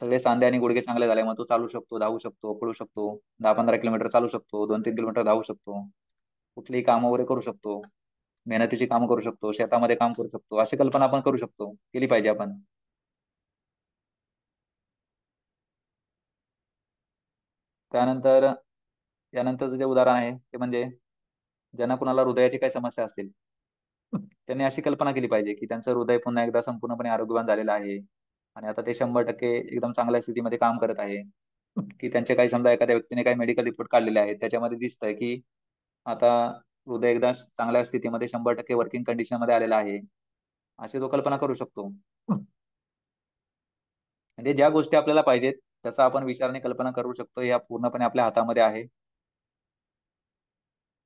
सगळे सांधे आणि गुडघे चांगले झाले, मग तो चालू शकतो, धावू शकतो, पळू शकतो, 10-15 किलोमीटर चालू शकतो, 2-3 किलोमीटर धावू शकतो, कुठलीही कामं वगैरे करू शकतो, मेहनतीची कामं करू शकतो, शेतामध्ये काम करू शकतो. अशी कल्पना आपण करू शकतो, केली पाहिजे आपण. त्यानंतर यानंतरचं जे उदाहरण आहे ते म्हणजे ज्यांना कुणाला हृदयाची काही समस्या असेल, त्यांनी अशी कल्पना केली पाहिजे की त्यांचं हृदय पुन्हा एकदा संपूर्णपणे आरोग्यवान झालेलं आहे, आणि आता ते 100% एकदम चांगल्या स्थितीमध्ये काम करत आहे. की त्यांचे काही समजा एखाद्या व्यक्तीने काही मेडिकल रिपोर्ट काढलेले आहेत, त्याच्यामध्ये दिसतंय की आता हृदय एकदा चांगल्या स्थितीमध्ये 100% वर्किंग कंडिशन मध्ये आलेला आहे, अशी तो कल्पना करू शकतो. म्हणजे ज्या गोष्टी आपल्याला पाहिजेत त्याचा आपण विचाराने कल्पना करू शकतो, या पूर्णपणे आपल्या हातामध्ये आहे.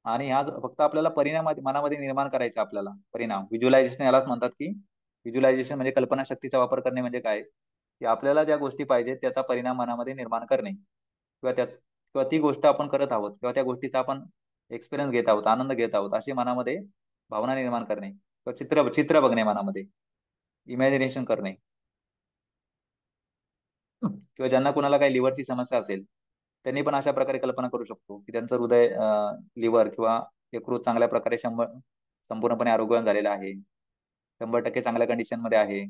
आणि ह्या फक्त आपल्याला परिणाम मनामध्ये निर्माण करायचा, आपल्याला परिणाम व्हिज्युअलायझेशन यालाच म्हणतात. की व्हिज्युअलायझेशन म्हणजे कल्पना शक्तीचा वापर करणे, म्हणजे काय की आपल्याला ज्या गोष्टी पाहिजेत त्याचा परिणाम मनामध्ये निर्माण करणे, किंवा ती गोष्ट आपण करत आहोत, किंवा त्या गोष्टीचा आपण एक्सपिरियन्स घेत आहोत, आनंद घेत आहोत, अशी मनामध्ये भावना निर्माण करणे किंवा चित्र चित्र बघणे मनामध्ये, इमॅजिनेशन करणे. किंवा ज्यांना कुणाला काही लिव्हरची समस्या असेल, त्यांनी पण अशा प्रकारे कल्पना करू शकतो की त्यांचं हृदय, लिव्हर किंवा यकृत चांगल्या प्रकारे संपूर्णपणे आरोग्यवान झालेलं आहे, 100% चांगल्या कंडिशन मध्ये आहे,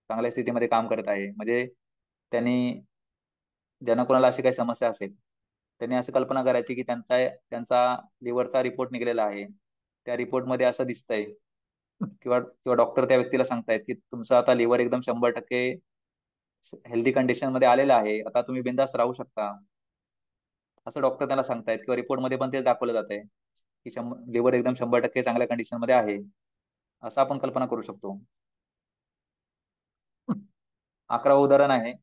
चांगल्या स्थितीमध्ये काम करत आहे. म्हणजे त्यांनी, ज्यांना कोणाला अशी काही समस्या असेल, त्यांनी असं कल्पना करायची की त्यांचा त्यांचा लिव्हरचा रिपोर्ट निघालेला आहे, त्या रिपोर्टमध्ये असं दिसतंय, किंवा किंवा डॉक्टर त्या व्यक्तीला सांगतायत की तुमचं आता लिव्हर एकदम 100% हेल्दी कंडिशन मध्ये आलेलं आहे, आता तुम्ही बिंदास्त राहू शकता, असं डॉक्टर त्याला सांगतायत. किंवा रिपोर्टमध्ये पण तेच दाखवलं जात आहे की लिव्हर एकदम 100% चांगल्या कंडिशन मध्ये आहे, असं आपण कल्पना करू शकतो. 11वं उदाहरण आहे,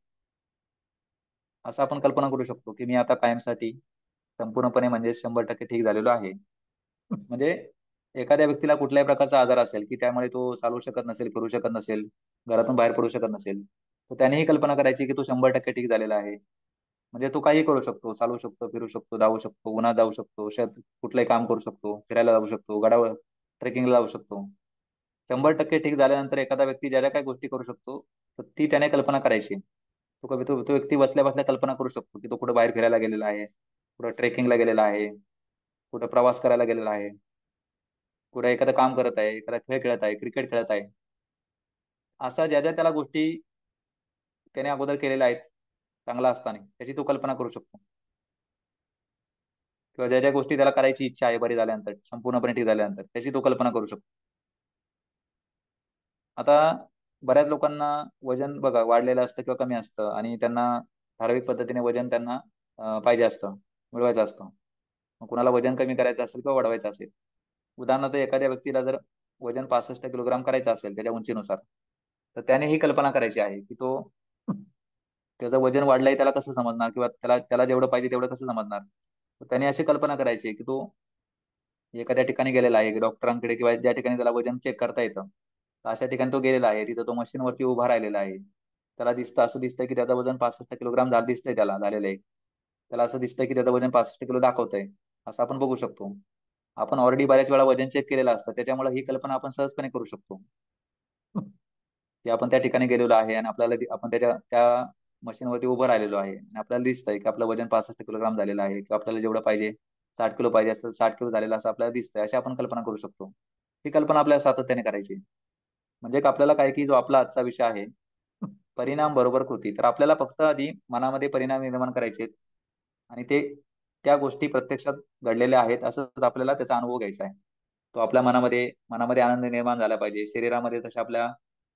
असं आपण कल्पना करू शकतो की मी आता कायमसाठी संपूर्णपणे म्हणजे 100% ठीक झालेलो आहे. म्हणजे एखाद्या व्यक्तीला कुठल्याही प्रकारचा आजार असेल की त्यामुळे तो चालू शकत नसेल, फिरू शकत नसेल, घरातून बाहेर पडू शकत नसेल, तर त्यानेही कल्पना करायची की तो 100% ठीक झालेला आहे. म्हणजे तो काही करू शकतो, चालू शकतो, फिरू शकतो, धावू शकतो, उन्हात जाऊ शकतो, कुठलंही काम करू शकतो, फिरायला जाऊ शकतो, गडावर ट्रेकिंगला जाऊ शकतो. 100% ठीक झाल्यानंतर एखादा व्यक्ती ज्या ज्या काही गोष्टी करू शकतो, तर ती त्याने कल्पना करायची. तो व्यक्ती बसल्या बसल्या कल्पना करू शकतो की तो कुठे बाहेर फिरायला गेलेला आहे, कुठं ट्रेकिंगला गेलेला आहे, कुठं प्रवास करायला गेलेला आहे, कुठे एखादं काम करत आहे, एखादा खेळ खेळत आहे, क्रिकेट खेळत आहे. असा ज्या ज्या त्याला गोष्टी त्याने अगोदर केलेल्या आहेत चांगला असताना, त्याची तो कल्पना करू शकतो. किंवा ज्या ज्या गोष्टी त्याला करायची इच्छा आहे बरी झाल्यानंतर, संपूर्णपणे ठीक झाल्यानंतर, त्याची तो कल्पना करू शकतो. आता बऱ्याच लोकांना वजन बघा वाढलेलं असतं किंवा कमी असतं, आणि त्यांना ठराविक पद्धतीने वजन त्यांना पाहिजे असतं, मिळवायचं असतं. मग कुणाला वजन कमी करायचं असेल किंवा वाढवायचं असेल, उदाहरणार्थ एखाद्या व्यक्तीला जर वजन 65 किलोग्राम करायचं असेल त्याच्या उंचीनुसार, तर त्याने ही कल्पना करायची आहे की तो त्याचं वजन वाढलंय त्याला कसं समजणार, किंवा त्याला त्याला जेवढं पाहिजे तेवढं कसं समजणार. तर त्याने अशी कल्पना करायची की तो एखाद्या ठिकाणी गेलेला आहे डॉक्टरांकडे, किंवा ज्या ठिकाणी त्याला वजन चेक करता येतं, तर अशा ठिकाणी तो गेलेला आहे. तिथं तो मशीनवरती उभा राहिलेला आहे. त्याला असं दिसतंय की त्याचं वजन 65 किलोग्राम दिसतंय, त्याला झालेलं आहे. त्याला असं दिसतंय की त्याचं वजन 65 किलो दाखवतंय, असं आपण बघू शकतो. आपण ऑलरेडी बऱ्याच वेळा वजन चेक केलेलं असतं, त्याच्यामुळे ही कल्पना आपण सहजपणे करू शकतो की आपण त्या ठिकाणी गेलेलो आहे आणि आपण त्या मशीनवरती उभं राहिलेलो आहे आणि आपल्याला दिसतंय की आपलं वजन 65 किलोग्राम झालेलं आहे, किंवा आपल्याला जेवढं पाहिजे 60 किलो पाहिजे असेल 60 किलो झालेलं असं आपल्याला दिसतंय, अशी आपण कल्पना करू शकतो. ही कल्पना आपल्याला सातत्याने करायची. म्हणजे एक आपल्याला काय की जो आपला आजचा विषय आहे, परिणाम बरोबर कृती, तर आपल्याला फक्त आधी मनामध्ये परिणाम निर्माण करायचे आणि त्या गोष्टी प्रत्यक्षात घडलेल्या आहेत असंच आपल्याला त्याचा अनुभव घ्यायचा आहे. तो आपल्या मनामध्ये आनंद निर्माण झाला पाहिजे, शरीरामध्ये तशा आपल्या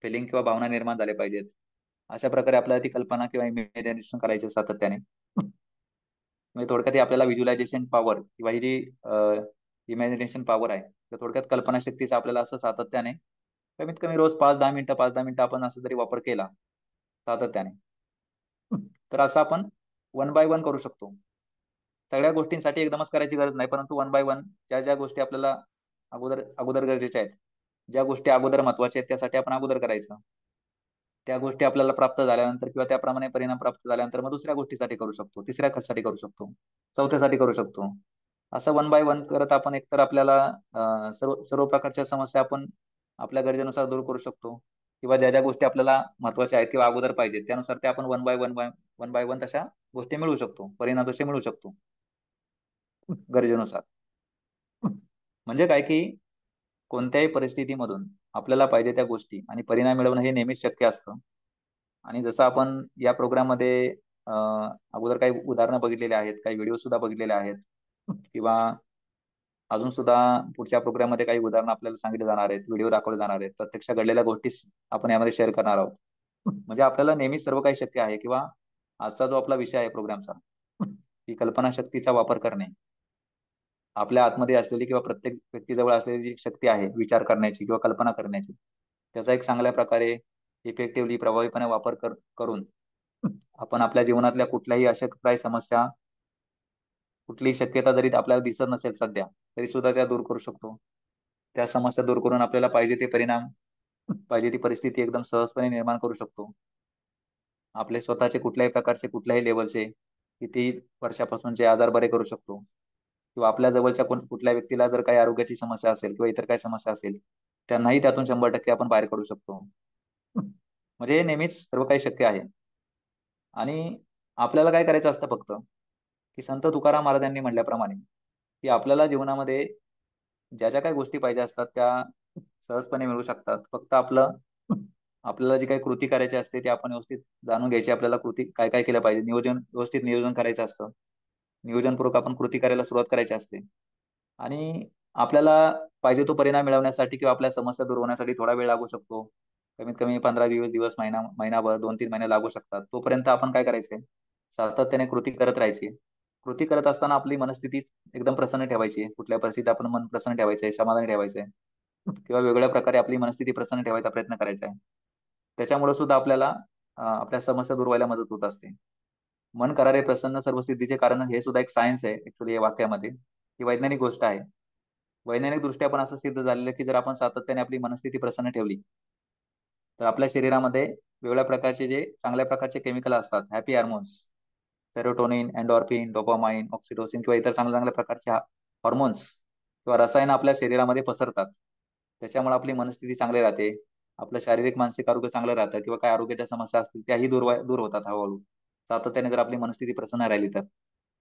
फिलिंग किंवा भावना निर्माण झाल्या पाहिजेत. अशा प्रकारे आपल्याला ती कल्पना किंवा इमॅजिनेशन करायचे सातत्याने. म्हणजे थोडक्यात ही आपल्याला व्हिज्युअलायझेशन पॉवर किंवा ही जी इमॅजिनेशन पॉवर आहे, तर थोडक्यात कल्पनाशक्तीचा आपल्याला असं सातत्याने कमीत कमी रोज 5-10 मिनिटं 5-10 मिनिटं आपण असं जरी वापर केला सातत्याने, तर असं आपण वन बाय वन करू शकतो. सगळ्या गोष्टींसाठी एकदमच करायची गरज नाही, परंतु वन बाय वन ज्या ज्या गोष्टी आपल्याला अगोदर अगोदर गरजेच्या आहेत, ज्या गोष्टी अगोदर महत्वाच्या आहेत त्यासाठी आपण अगोदर करायचं. त्या गोष्टी आपल्याला प्राप्त झाल्यानंतर किंवा त्याप्रमाणे परिणाम प्राप्त झाल्यानंतर मग दुसऱ्या गोष्टीसाठी करू शकतो, तिसऱ्या साठी करू शकतो, चौथ्यासाठी करू शकतो. असं वन बाय वन करत आपण एकतर आपल्याला सर्व सर्व प्रकारच्या समस्या आपण आपल्या गरजेनुसार दूर करू शकतो, किंवा ज्या ज्या गोष्टी आपल्याला महत्वाच्या आहेत किंवा अगोदर पाहिजेत त्यानुसार ते आपण वन बाय वन तशा गोष्टी मिळवू शकतो, परिणाम तसे मिळू शकतो गरजेनुसार. म्हणजे काय की कोणत्याही परिस्थितीमधून आपल्याला पाहिजे त्या गोष्टी आणि परिणाम मिळवणं हे नेहमीच शक्य असतं. आणि जसं आपण या प्रोग्राममध्ये अगोदर काही उदाहरणं बघितलेली आहेत, काही व्हिडिओ सुद्धा बघितलेले आहेत, किंवा अजून सुद्धा पुढच्या प्रोग्राममध्ये काही उदाहरणं आपल्याला सांगितले जाणार आहेत, व्हिडिओ दाखवले जाणार आहेत, प्रत्यक्ष घडलेल्या गोष्टी आपण यामध्ये शेअर करणार आहोत. म्हणजे आपल्याला नेहमीच सर्व काही शक्य आहे. किंवा आजचा जो आपला विषय आहे प्रोग्रामचा, की कल्पनाशक्तीचा वापर करणे, आपल्या आतमध्ये असलेली किंवा प्रत्येक व्यक्तीजवळ असलेली जी शक्ती आहे विचार करण्याची किंवा कल्पना करण्याची, त्याचा एक चांगल्या प्रकारे इफेक्टिव्हली प्रभावीपणे करून आपण आपल्या जीवनातल्या कुठल्याही अशा काही समस्या, कुठलीही शक्यता जरी आपल्याला दिसत नसेल सध्या, तरी सुद्धा त्या दूर करू शकतो. त्या समस्या दूर करून आपल्याला पाहिजे ते परिणाम, पाहिजे ती परिस्थिती एकदम सहजपणे निर्माण करू शकतो. आपले स्वतःचे कुठल्याही प्रकारचे कुठल्याही लेवलचे किती वर्षापासूनचे आजार बरे करू शकतो, किंवा आपल्या जवळच्या कुठल्या व्यक्तीला जर काही आरोग्याची समस्या असेल किंवा इतर काही समस्या असेल, त्यांनाही त्यातून 100% आपण बाहेर काढू शकतो. म्हणजे हे नेहमीच सर्व काही शक्य आहे. आणि आपल्याला काय करायचं असतं फक्त, की संत तुकाराम महाराजांनी म्हटल्याप्रमाणे, की आपल्याला जीवनामध्ये ज्या ज्या काही गोष्टी पाहिजे असतात त्या सहजपणे मिळू शकतात. फक्त आपल्याला जी काही कृती करायची असते ती आपण व्यवस्थित जाणून घ्यायची. आपल्याला कृती काय काय केलं पाहिजे, व्यवस्थित नियोजन करायचं असतं. नियोजनपूर्वक आपण कृती करायला सुरुवात करायची असते. आणि आपल्याला पाहिजे तो परिणाम मिळवण्यासाठी किंवा आपल्या समस्या दूर होण्यासाठी थोडा वेळ लागू शकतो. कमीत कमी 15-20 दिवस, महिनाभर, 2-3 महिने लागू शकतात. तोपर्यंत आपण काय करायचंय, सातत्याने कृती करत राहायची. कृती करत असताना आपली मनस्थिती एकदम प्रसन्न ठेवायची. कुठल्या परिस्थितीत आपण मन प्रसन्न ठेवायचंय, समाधानी ठेवायचंय किंवा वेगवेगळ्या प्रकारे आपली मनस्थिती प्रसन्न ठेवायचा प्रयत्न करायचा आहे. त्याच्यामुळे सुद्धा आपल्याला आपल्या समस्या दूर व्हायला मदत होत असते. मन करारे प्रसन्न सर्व सिद्धीचे कारण, हे सुद्धा एक सायन्स आहे ऍक्च्युली या वाक्यामध्ये. ही वैज्ञानिक गोष्ट आहे. वैज्ञानिक दृष्ट्या पण असं सिद्ध झालेलं आहे की जर आपण सातत्याने आपली मनस्थिती प्रसन्न ठेवली तर आपल्या शरीरामध्ये वेगवेगळ्या प्रकारचे जे चांगल्या प्रकारचे केमिकल असतात, happy hormones, serotonin, एन्डॉर्फिन, dopamine, oxytocin किंवा इतर चांगल्या चांगल्या प्रकारचे हॉर्मोन्स किंवा रसायन आपल्या शरीरामध्ये पसरतात. त्याच्यामुळे आपली मनस्थिती चांगली राहते. आपलं शारीरिक मानसिक आरोग्य चांगलं राहतं किंवा काय आरोग्याच्या समस्या असतील त्याही दूर होतात हळूहळू. सातत्याने जर आपली मनस्थिती प्रसन्न राहिली तर.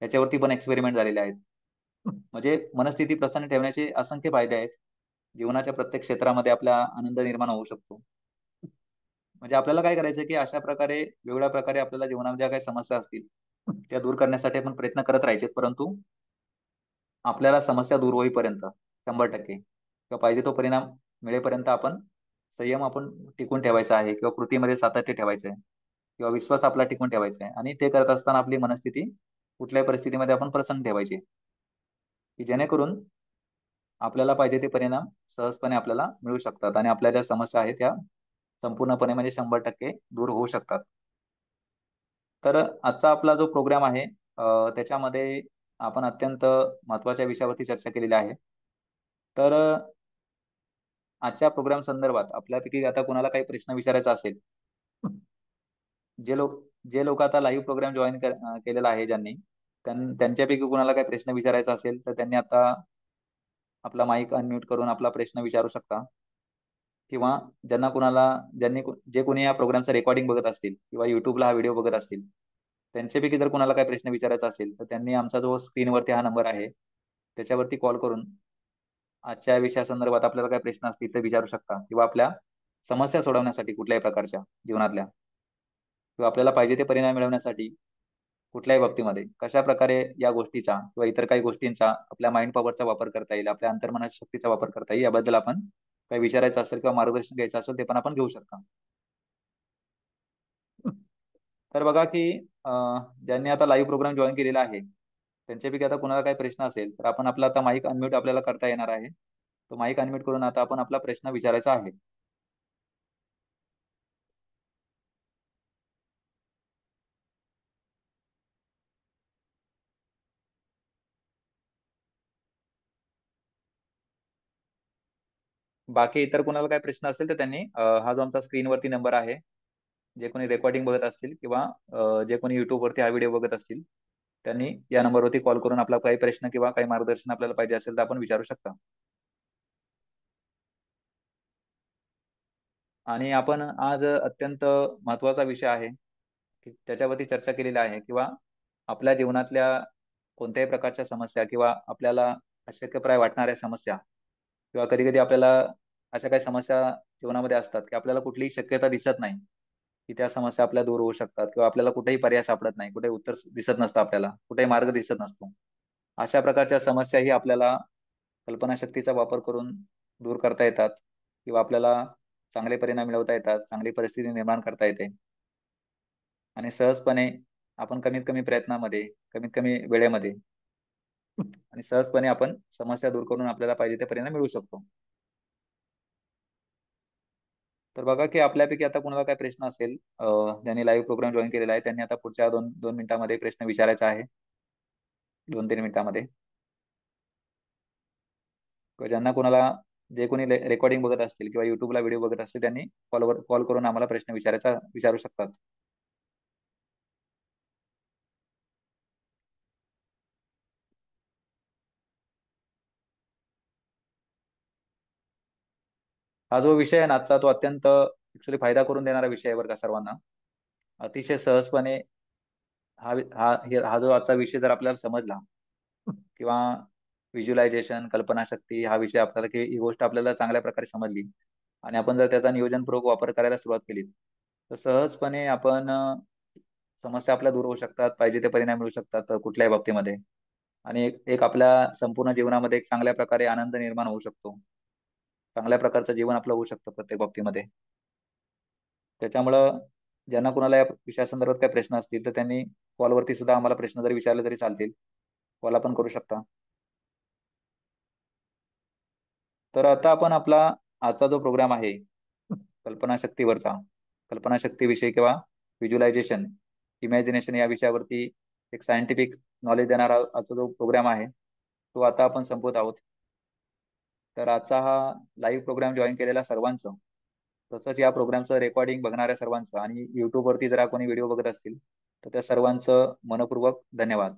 याच्यावरती पण एक्सपेरिमेंट झालेले आहेत. म्हणजे मनस्थिती प्रसन्न ठेवण्याचे असंख्य फायदे आहेत. जीवनाच्या प्रत्येक क्षेत्रामध्ये आपला आनंद निर्माण होऊ शकतो. म्हणजे आपल्याला काय करायचं की अशा प्रकारे वेगवेगळ्या प्रकारे आपल्याला जीवनात ज्या काही समस्या असतील त्या दूर करण्यासाठी आपण प्रयत्न करत राहायचे. परंतु आपल्याला समस्या दूर होईपर्यंत 100% किंवा पाहिजे तो परिणाम मिळेपर्यंत संयम आपण टिकून ठेवायचा आहे किंवा कृतीमध्ये सातत्य ठेवायचं आहे किंवा विश्वास आपला टिकून ठेवायचा आहे. आणि ते करत असताना आपली मनस्थिती कुठल्याही परिस्थितीमध्ये आपण प्रसन्न ठेवायची, की जेणेकरून आपल्याला पाहिजे ते परिणाम सहजपणे आपल्याला मिळू शकतात आणि आपल्या ज्या समस्या आहेत त्या संपूर्णपणे म्हणजे 100% दूर होऊ शकतात. तर आजचा आपला जो प्रोग्राम आहे त्याच्यामध्ये आपण अत्यंत महत्त्वाच्या विषयावरती चर्चा केलेली आहे. तर आजच्या प्रोग्राम संदर्भात आपल्यापैकी आता कोणाला काही प्रश्न विचारायचा असेल, जे लोक जे लोक आता लाईव्ह प्रोग्राम केलेला आहे ज्यांनी, त्यांच्यापैकी कोणाला काही प्रश्न विचारायचा असेल तर त्यांनी आता आपला माईक अनम्यूट करून आपला प्रश्न विचारू शकता. किंवा जे कोणी या प्रोग्रामचं रेकॉर्डिंग बघत असतील किंवा युट्यूबला हा व्हिडिओ बघत असतील, त्यांच्यापैकी जर कोणाला काही प्रश्न विचारायचा असेल तर त्यांनी आमचा जो स्क्रीनवरती हा नंबर आहे त्याच्यावरती कॉल करून आजच्या विषयासंदर्भात आपल्याला काही प्रश्न असतील ते विचारू शकता किंवा आपल्या समस्या सोडवण्यासाठी कुठल्याही प्रकारच्या जीवनातल्या किंवा आपल्याला पाहिजे ते परिणाम मिळवण्यासाठी कुठल्याही बाबतीमध्ये कशा प्रकारे या गोष्टीचा किंवा इतर काही गोष्टींचा आपल्या माइंड पॉवरचा वापर करता येईल, आपल्या अंतर्मनाच्या शक्तीचा वापर करता येईल, याबद्दल आपण काही विचारायचं असेल किंवा मार्गदर्शन घ्यायचं असेल ते पण आपण घेऊ शकता. तर बघा की ज्यांनी आता लाईव्ह प्रोग्राम जॉईन केलेला आहे त्यांच्यापैकी आता कुणाला काही प्रश्न असेल तर आपण आपला आता माईक अनम्यूट आपल्याला करता येणार आहे. तो माईक अनम्यूट करून आता आपण आपला प्रश्न विचारायचा आहे. बाकी इतर कोणाला काही प्रश्न असेल तर त्यांनी हा जो आमचा स्क्रीनवरती नंबर आहे, जे कोणी रेकॉर्डिंग बघत असतील किंवा जे कोणी युट्यूबवरती हा व्हिडिओ बघत असतील त्यांनी या नंबरवरती कॉल करून आपला काही प्रश्न किंवा काही मार्गदर्शन आपल्याला पाहिजे असेल तर आपण विचारू शकता. आणि आपण आज अत्यंत महत्वाचा विषय आहे की त्याच्यावरती चर्चा केलेली आहे किंवा आपल्या जीवनातल्या कोणत्याही प्रकारच्या समस्या किंवा आपल्याला अशक्यप्राय वाटणाऱ्या समस्या किंवा कधी कधी आपल्याला अशा काही समस्या जीवनामध्ये असतात की आपल्याला कुठलीही शक्यता दिसत नाही की त्या समस्या आपल्या दूर होऊ शकतात किंवा आपल्याला कुठेही पर्याय सापडत नाही, कुठे उत्तर दिसत नसतं, आपल्याला कुठेही मार्ग दिसत नसतो. अशा प्रकारच्या समस्याही आपल्याला कल्पनाशक्तीचा वापर करून दूर करता येतात किंवा आपल्याला चांगले परिणाम मिळवता येतात, चांगली परिस्थिती निर्माण करता येते आणि सहजपणे आपण कमीत कमी प्रयत्नामध्ये, कमीत कमी वेळेमध्ये आणि सहजपणे आपण समस्या दूर करून आपल्याला पाहिजे ते परिणाम मिळू शकतो. तर बघा की आपल्यापैकी आता कुणाला काय प्रश्न असेल, ज्यांनी लाईव्ह प्रोग्राम जॉईन केलेला आहे त्यांनी आता पुढच्या दोन दोन मिनिटांमध्ये प्रश्न विचारायचा आहे, 2-3 मिनिटांमध्ये. किंवा ज्यांना कोणाला जे कोणी रेकॉर्डिंग बघत असतील किंवा युट्यूबला व्हिडिओ बघत असतील त्यांनी कॉल करून आम्हाला प्रश्न विचारू शकतात. हा जो विषय आहे ना आजचा, तो अत्यंत ऍक्च्युली फायदा करून देणारा विषय आहे बरं का सर्वांना. अतिशय सहजपणे हा जो आजचा विषय जर आपल्याला समजला, किंवा व्हिज्युअलायझेशन, कल्पनाशक्ती हा विषय आपल्याला, की ही गोष्ट आपल्याला चांगल्या प्रकारे समजली आणि आपण जर त्याचा नियोजनपूर्वक वापर करायला सुरुवात केली, तर सहजपणे आपण समस्या आपल्या दूर होऊ शकतात, पाहिजे ते परिणाम मिळू शकतात कुठल्याही बाबतीमध्ये. आणि एक आपल्या संपूर्ण जीवनामध्ये एक चांगल्या प्रकारे आनंद निर्माण होऊ शकतो. चांगल्या प्रकारचं जीवन आपलं होऊ शकतं प्रत्येक बाबतीमध्ये. त्याच्यामुळं ज्यांना कुणाला या विषयासंदर्भात काही प्रश्न असतील, तर त्यांनी कॉलवरती सुद्धा आम्हाला प्रश्न जरी विचारले तरी चालतील. कॉल आपण करू शकता. तर आता आपण आपला आजचा जो प्रोग्राम आहे कल्पनाशक्तीवरचा, कल्पनाशक्तीविषयी किंवा व्हिज्युअलायझेशन, इमॅजिनेशन या विषयावरती एक सायंटिफिक नॉलेज देणारा आजचा जो प्रोग्राम आहे, तो आता आपण संपवत आहोत. तर आजचा हा लाईव्ह प्रोग्राम जॉईन केलेल्या सर्वांचं, तसंच या प्रोग्रामचं रेकॉर्डिंग बघणाऱ्या सर्वांचं, आणि युट्यूबवरती जरा कोणी व्हिडिओ बघत असतील तर त्या सर्वांचं मनपूर्वक धन्यवाद.